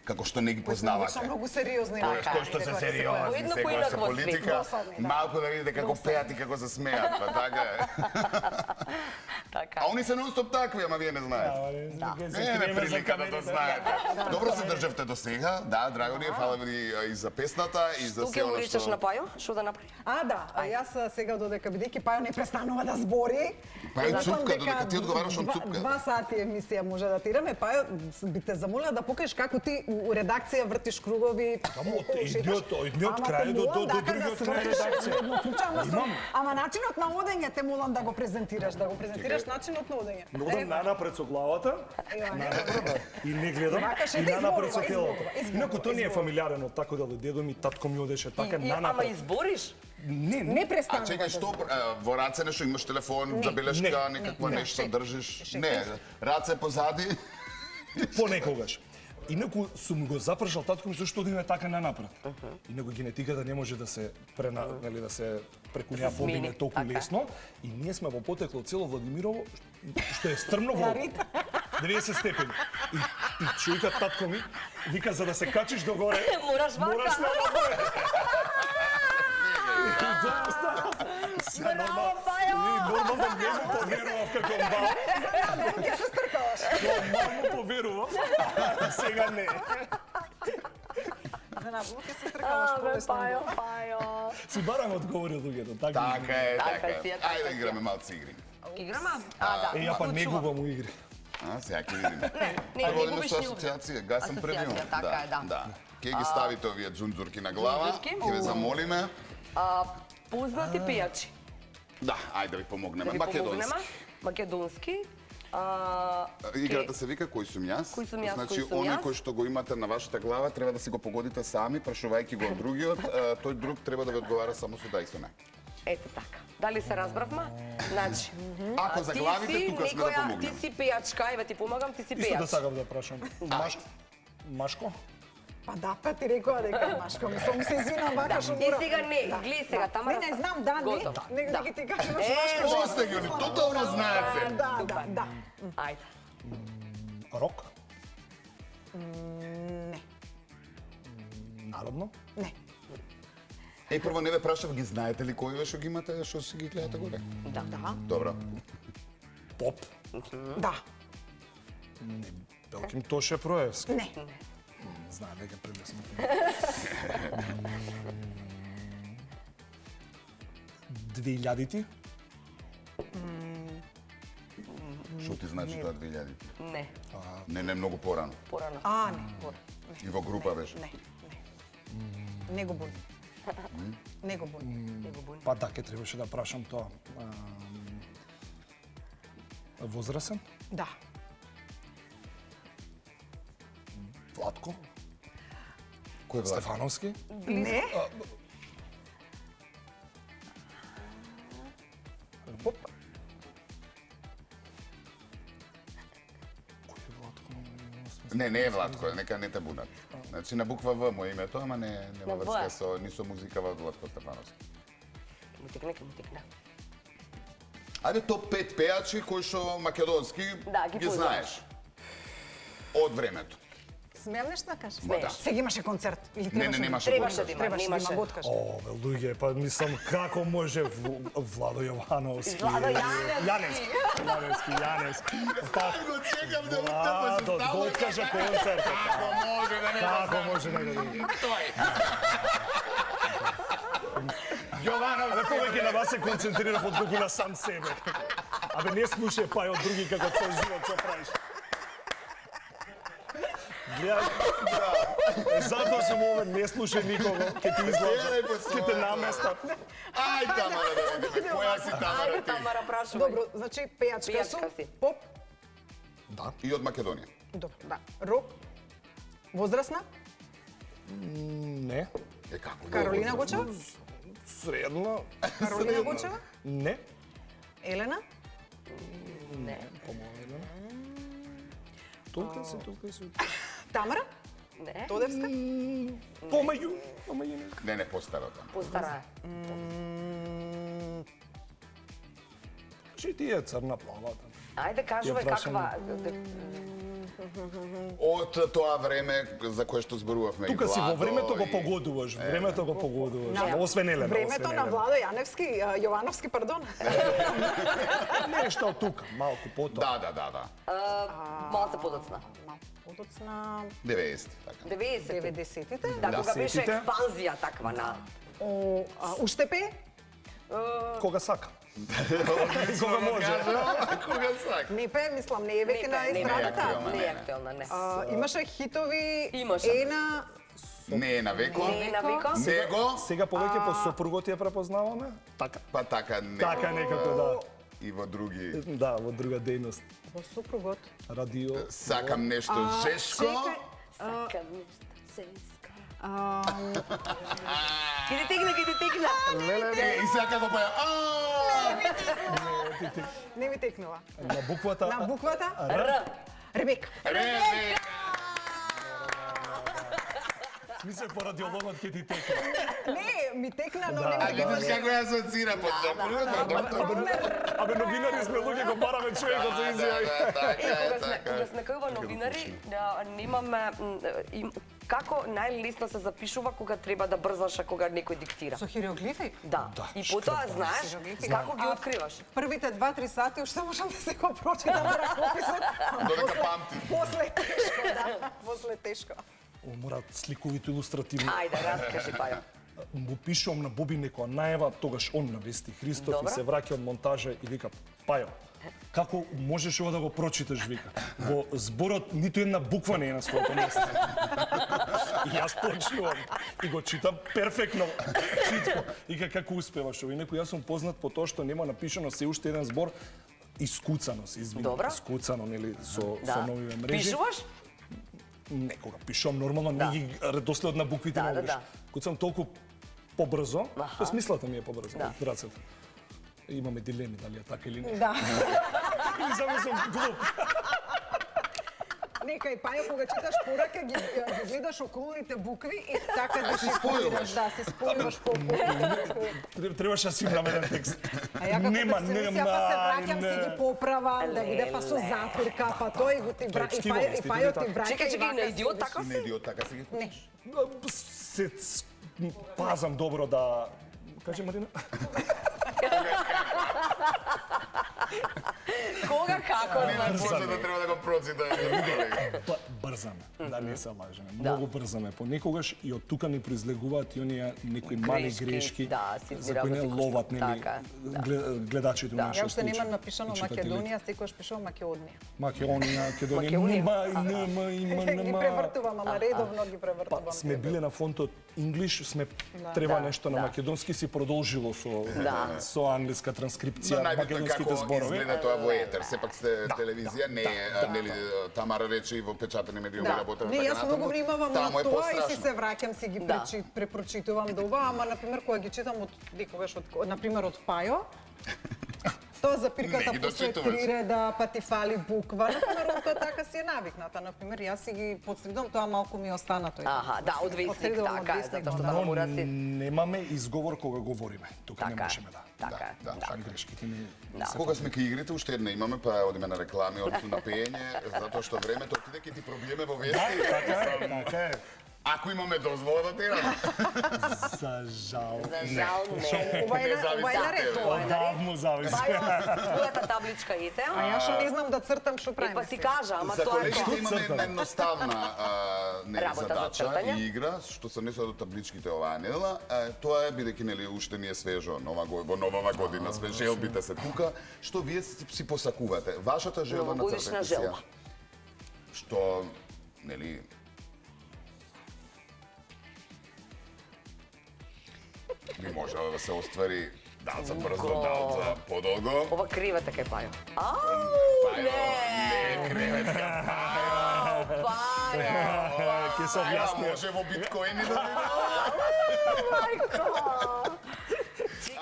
како што не ги познавате. Кои се многу сериозни. Кои што се сериозни, секоја се политика, малку да видите како пеат и како се смеат, па така е. Така. А они се нон-стоп такви, ама вие не знаете. Еме прилика да знаете. Добро се државте до сега, да, драго ни е, фала ви и за песната, и за се Туке оно уричаш што... на Пајо, што да направи? А, да, а јас сега додека бидејќи Пајо не престанува да збори. Пајо затвам цупка, дека додека ти одговараш он цупка. 2 сати емисија може да тираме. Пајо, би те замолила да покажеш како ти у редакција вртиш кругови. Само од едниот крај до другиот крај редакција. Ама начинот на одење те молам да го презентираш, начинот на одење. Одам напред со главата, и не гледам, и напред со телото. Инаку тоа не е фамилиарен, тако да дедо ми, татко ми одеше така Ама напред. избориш? Не А престанува. чекај, што во раце нешто имаш телефон, забелешка, некакво нешто држиш? Не, раце позади. Понекогаш. Инаку сум го запрашал татко ми зашто да име така нанапред. Инаку генетиката не може да се нели да се преку неа побине толку лесно и ние сме во потекло цело Владимирово што е стрмно во 90 степени. И човекот татко ми вика за да се качиш догоре Мораш вака. надоле. Браво, Пајо! Нормално не му поверував како бал. Ќе се стркаваш. Нормално поверував. Сега не. За набук ќе се стркаваш полесно. Пајо. Си барам одговори луѓето, така. Така е, така си е. е, така Ајде си е. играме малци игри. Играма? Да. Ја па не губам у игри. Сега ќе видиме. Не Прво губиш едно со ни у- асоциација, гасам пред нив. Асоциација, така е, да. Ќе ги ставите овие джунџурки на глава, Джунџурки. ќе ве замолиме. Познати пејачи. Да, ајде да ви помогнеме. Да ви помогнеме. Македонски. Македонски. Играта се вика Кој сум јас. Кој сум јас, Значи, кој сум оној јас. кој што го имате на вашата глава, треба да си го погодите сами, прашувајќи го од другиот. Тој друг треба да ви одговара само со да и со не. Ете така. Дали се разбравме? Значи, Ако заглавите, тука сме да Никоја, помогнеме. ти си пејачка, еве ти помагам, ти си Исто да пејач. сакам да прашам. Машко? Па да, па ти рекоа дека Машко, мислам се извинам вака што И мора. сега не, гледај сега, Тамара. Не, знам, да, не. Готово. Не Да. ги ти кажам Е, Машко. После ги, они тотално знаат се. Да. Ајде. Рок? Не. Народно? Не. Прво не ве прашав, ги знаете ли кои што ги имате, што си ги гледате горе? Да. Добро. Поп? Да. Белким Тоше Проевски. Не. Знае дека прелесно. 2000-ти? Што ти значи тоа 2000? Не. Не, многу порано. Порано. Не. И во група беше. Не. Не го буни. Не го буни. Па да, ке требаше да прашам тоа. Возрасен? Да. Кој Владко? Влад? Стефановски? Не. Поп? Кој е Владко? Не е Владко, нека не те будат. Значи на буква В му е името, ама нема На врска В. со ни со музика во Владко Стефановски. Му текне, ке му текне. Ајде топ 5 пејачи кои што македонски Да, ги ги познаваш. знаеш. Од времето. Смеам нешто да кажеш? Да. Сега имаше концерт. Или Не, немаше Требаше концерт. да има, Требаше да немаше. има, го откажи. О, бе, луѓе, па мислам како може Владо Јовановски. Владо Јаневски. Јаневски. Па, Го чекам да Владо, го откажа концертот. Како може да не Како може да го Јованов, за повеќе на вас се концентрирав од колку на сам себе. Абе, не слушај па од други како цел живот што правиш. Затоа сум овде, не слушај никого, ќе ти излажат, ќе те наместат. Ај, Тамара, да видиме, која си Тамара Ајде, ти? Тамара, прашувај. Добро, значи пејачка сум. Пејачка си. Поп. Да. И од Македонија. Добро, да. Рок. Возрастна. Не. Како? Каролина Гочева. Средно. Каролина Гочева. Не. Елена. Не. Помалено. Толка си. Тамара. Не. Тодевска. Помаѓу. Не, постарата. Постара е. Чи ти е црна плавата. Ајде, кажувај Ја прашам. каква... Од тоа време за кое што зборувавме и Тука си во Владо времето го и- погодуваш, времето го погодуваш. Да. Освен Елена. Времето на Владо Јаневски, Јовановски, пардон. Нешто тука, малку потоа. Да. Малце подоцна. Подоцна 90, така. 90. 90-тите. Да, кога беше 90-те. експанзија таква на... Уште пее? Кога сака. Кога може. Кога сак? Не пее, мислам, не е веќе на Не, естрадата. актуелна. Не е актуелна, не. Имаше хитови Имаше. Ена... Не е на веко. Не на века. Него, Сега повеќе по сопругот ја препознаваме? Така. па така не. Така некако да. И во други. Да, во друга дејност. Во супругот. Радио. Сакам нешто жешко. Сакам нешто сенска. Ке те текна. И сака го па. Не ми текнува. На буквата. На буквата? Р. Ребека. Ребека. Смисла по радиологот ќе ти текне. Не, ми текна, но А нема видиш како ја асоцира под Абе новинари сме луѓе го бараме човекот за изјави. Кога сме кај новинари, немаме како најлесно се запишува кога треба да брзаш, а кога некој диктира. со хиероглифи. Да. И потоа знаеш како ги откриваш. Првите 2-3 сати уште можам да се го прочитам ракописот. Додека памти. После тешко, да. После тешко. Мора сликовито илустративно. Ајде, раскажи, Пајо. Му пишувам на Боби некоја најава, тогаш он навести Христов Добра. и се враќа од монтажа и вика: Пајо, како можеш ова да го прочиташ, вика? Во зборот ниту една буква не е на своето место. И јас почнувам и го читам перфектно, читко. И како успеваш? И некој, јас сум познат по тоа што нема напишано се уште еден збор искуцано, се извинувам, Добра. искуцано, нели, со новиве мрежи. Пишуваш? Некога пишувам нормално, не ги редослед на буквите на да. Кога сум толку побрзо, Аха. смислата ми е побрзо, Да. од рацете. Имаме дилеми дали е така или не. Да. Или само сум глуп. Нека и Пајо, кога читаш порака, ги гледаш околните букви и така да си спојуваш. Да, се спојуваш по Требаше да си имам еден текст. А ја како Нема, перфекционист, ја па се враќам, си ги поправам, да биде па со запирка, па тој го ти враќа, и Пајо ти враќа. Чекај, на идиот така Не си? идиот, така си ги Не. Се пазам добро да... Кажи, Марина? Кога како, значи? Може да треба да го процита. Брзаме, да не се лажеме. Многу брзаме понекогаш и од тука ни произлегуваат и оние некои мали грешки да, за кои не ловат, нели, Така, гледачите у нашиот Ја уште случај. немам напишано и читателите. Македонија, секогаш пишувам Македонија. Македонија, Македонија. Ги превртувам, ама редовно ги превртувам. Па сме биле на фонтот English, сме треба нешто на македонски, си продолжило со англиска транскрипција, македонските како зборови. изгледа тоа во етер. Сепак сте телевизија, не е, нели, Тамара рече и во печатени медиуми работа. Не, јас многу внимавам на Таму е тоа и си пострашно. се враќам, си ги препрочитувам до ова, ама например кога ги читам од некогаш например од Пајо, тоа запирката Не ги после дочитуваш. 3 реда, па ти фали буква, например, тоа така си е навикната. Например, јас си ги подсредувам, тоа малку ми остана тој. Аха, да, од весник, Подсредувам од така, весник, затоа што да. да мора си... Немаме изговор кога говориме. Тука не Така е, можеме да. така е, да, да. Грешките не Кога сме кај игрите, уште една имаме, па одиме на реклами од напење, затоа што времето отиде ќе ти пробиеме во вести. Така е. Ако имаме дозвола да тераме. За жал. За жал не. Ова е наред, ова е наред. Одавно зависи. Пајо, твојата табличка ете. А јас што не знам да цртам, што правиме. Па ти кажа, ама За тоа е колешите тоа. имаме една едноставна Работа за задача цртање. и игра, што се однесува до табличките оваа недела. Тоа е, бидејќи нели уште ни е свежо во новава година, све желбите се тука, што вие си посакувате. Вашата желба на Новогодишна цртете желба. Што, нели, би можело да се оствари дал за брзо, дал за подолго. Ова креветка кај Пајо. Не, креветка. Пајо! Ке се објасни. Може во биткоини да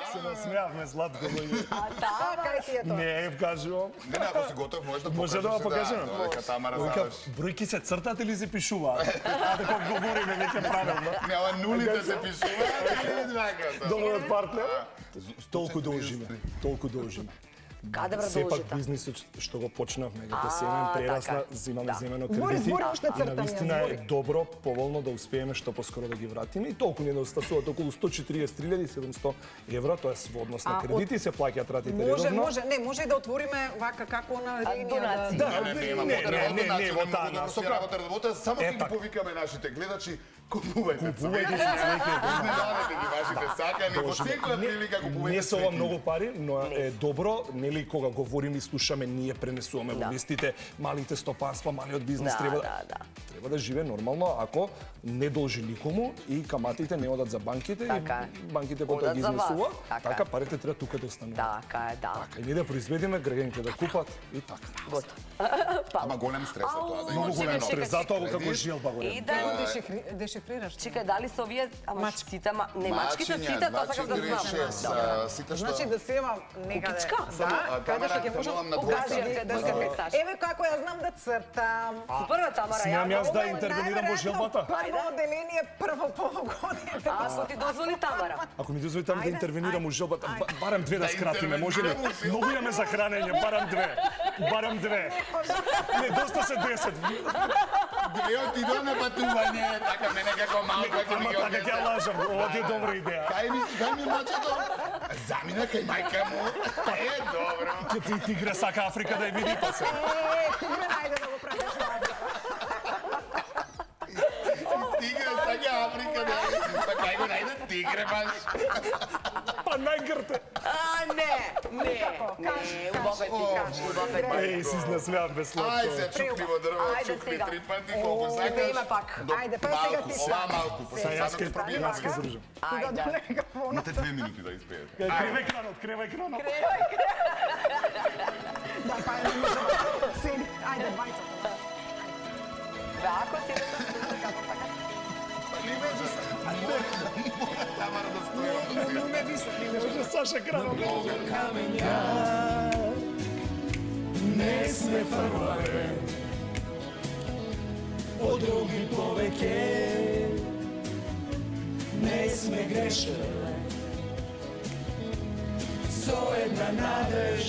Се насмеавме Златко луѓе. Кај ти е тоа? Не, кажувам. Не, ако си готов, може да покажеш. Може да го покажеме? Дека Тамара Вика, заврши. бројки се цртат или се пишуваат? А дека говориме веќе правилно. Не, ова нулите се пишуваат. Домовиот партнер. Толку должиме, толку должиме. Каде бра Сепак должите? бизнисот што го почнавме, како семен прерасна, така. земаме Да. земено Збори, кредити. збори, уште И цртам ја, навистина е збори. добро, поволно да успееме што поскоро да ги вратиме и толку не недостасуваат околу 143.700 евра, тоа е во однос на А, кредити, се плаќаат ратите Може, редовно. може, не, може и да отвориме вака како на линија донации. Да, Не, во таа насока. Само Е, ќе ги така. повикаме нашите гледачи, купувајте Купувајте цвеќе. Изненадете ги вашите сакани, во секоја прилика купувајте Не се ова цвеќе. многу пари, но е добро, нели кога говориме и слушаме, ние пренесуваме во вестите, малите стопанства, малиот бизнес Да, треба да. треба да живее нормално ако не должи никому и каматите не одат за банките Така и е. банките потоа Одат ги за вас. изнесува, Така така е. парите треба тука да остануваат. Така е, да. Така, и ние да произведеме, граѓаните да купат и така. Готово. Ама голем стрес е тоа, да Многу имаш голем едно. стрес, затоа го како желба го И е. да Дешифрираш. чекај дали се овие сите, не мачките сите, тоа сакам да знам. Мачиња, 26, сите што... Значи да се има некаде. Кукичка? Да, камера, те молам на двојка. Покажи ја двојка кај Саша. Еве како ја знам да цртам. Прва Тамара, Смеам јас да интервенирам во желбата? Прво оделение, прво полугодие. Ако ти дозволи Тамара. Ако ми дозволите да интервенирам во желбата, барам две да скратиме, може ли? Многу имаме за хранење, барам две. Барам две. Не, доста се 10. Две отидо на патување, така мене како малко ќе ми Ама ги така ќе ја лажам, ова ти е добра идеја. Кај ми мачето? Замина кај мајка му. Добро. Ќе тигре сака Африка да ја види па се. Тигре, најде да го правиш влади. Тигре сака Африка да па кај го најде тигре баш. Па најгрте. Убав е ти. Еј, си изнасмеав без Ај сладко. се чукливо дрво, Ајде чукли сега. 3 пати, колку сакаш. Има пак. Ајде, па сега ти Ова малку, Са јас сега ке пробирам. здржам. Ајде. Имате 2 минути да испеете. Кривај кранот, кривај кранот. Да, па не може. Седи, ајде, двајца. Ако си како така. Тамара да стои. Не висок, не Може Саша кранот. Камења не сме фрлале од други повеќе не сме грешеле со една надеж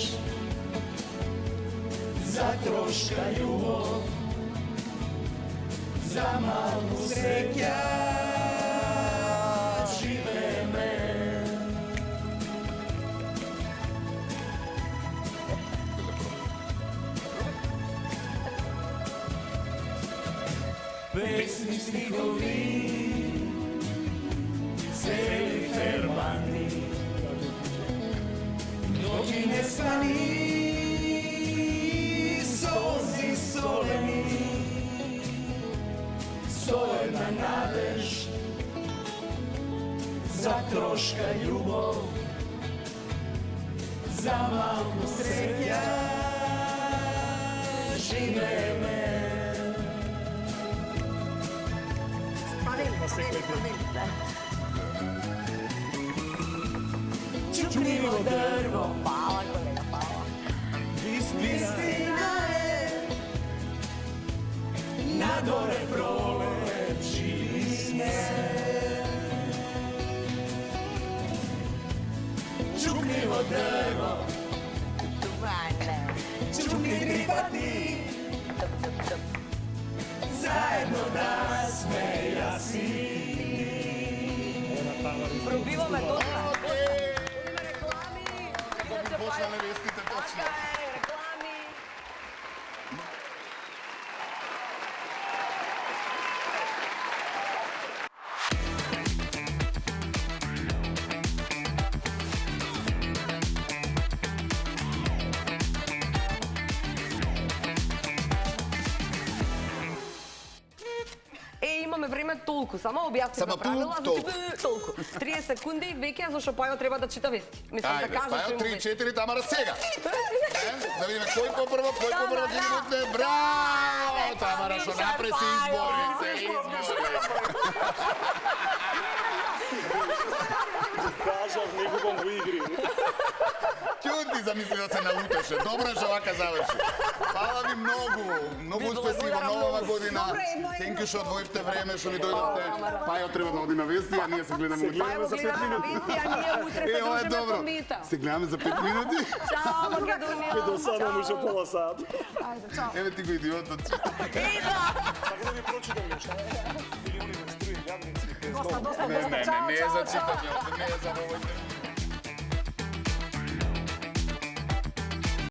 за трошка љубов за малку среќа живееме. Песни, стигови, цели фермани, ноќи не спани, солзи солени, со една надеж за трошка љубов, за малку среќа живееме. Чупливо дрво, Пала, колега, пала. вистина е, надоре пролет, живи сме. Чупливо дрво, чупли 3 пати, заедно да сме јаси. Пробиваме добра. Има реклами. Како би почнале вестите точно. Така е, реклами. Имаме време толку, само објасни Само правила, толку. толку. 30 секунди веќе зашто Пајо треба да чита вести. Мислам да Ајде, кажеш Пајо, што 3-4, Тамара сега. Да видиме кој попрво, ги бутне. Браво! Тамара, што напред се избори, се избори. Кажав, не губам во игри. Ќути замисли да се налутеше. Добро што вака заврши. Фала ви многу успеси во нова година. Тенки што одвоивте време, што ни дојдовте. Пајо треба да оди на вести, а ние се гледаме утре. Пајо гледаме на вести, а ние утре се Ова е дружиме добро. со Мита. Се гледаме за 5 минути. Чао, Македонија. Досадно може пола сат. Ајде, чао. Еве ти го идиотот. Сакам да ви прочитам нешто. Или они ме струи јадници без Доста, долу. доста, Не, чао, не е чао, за чао. читање, не е за овој.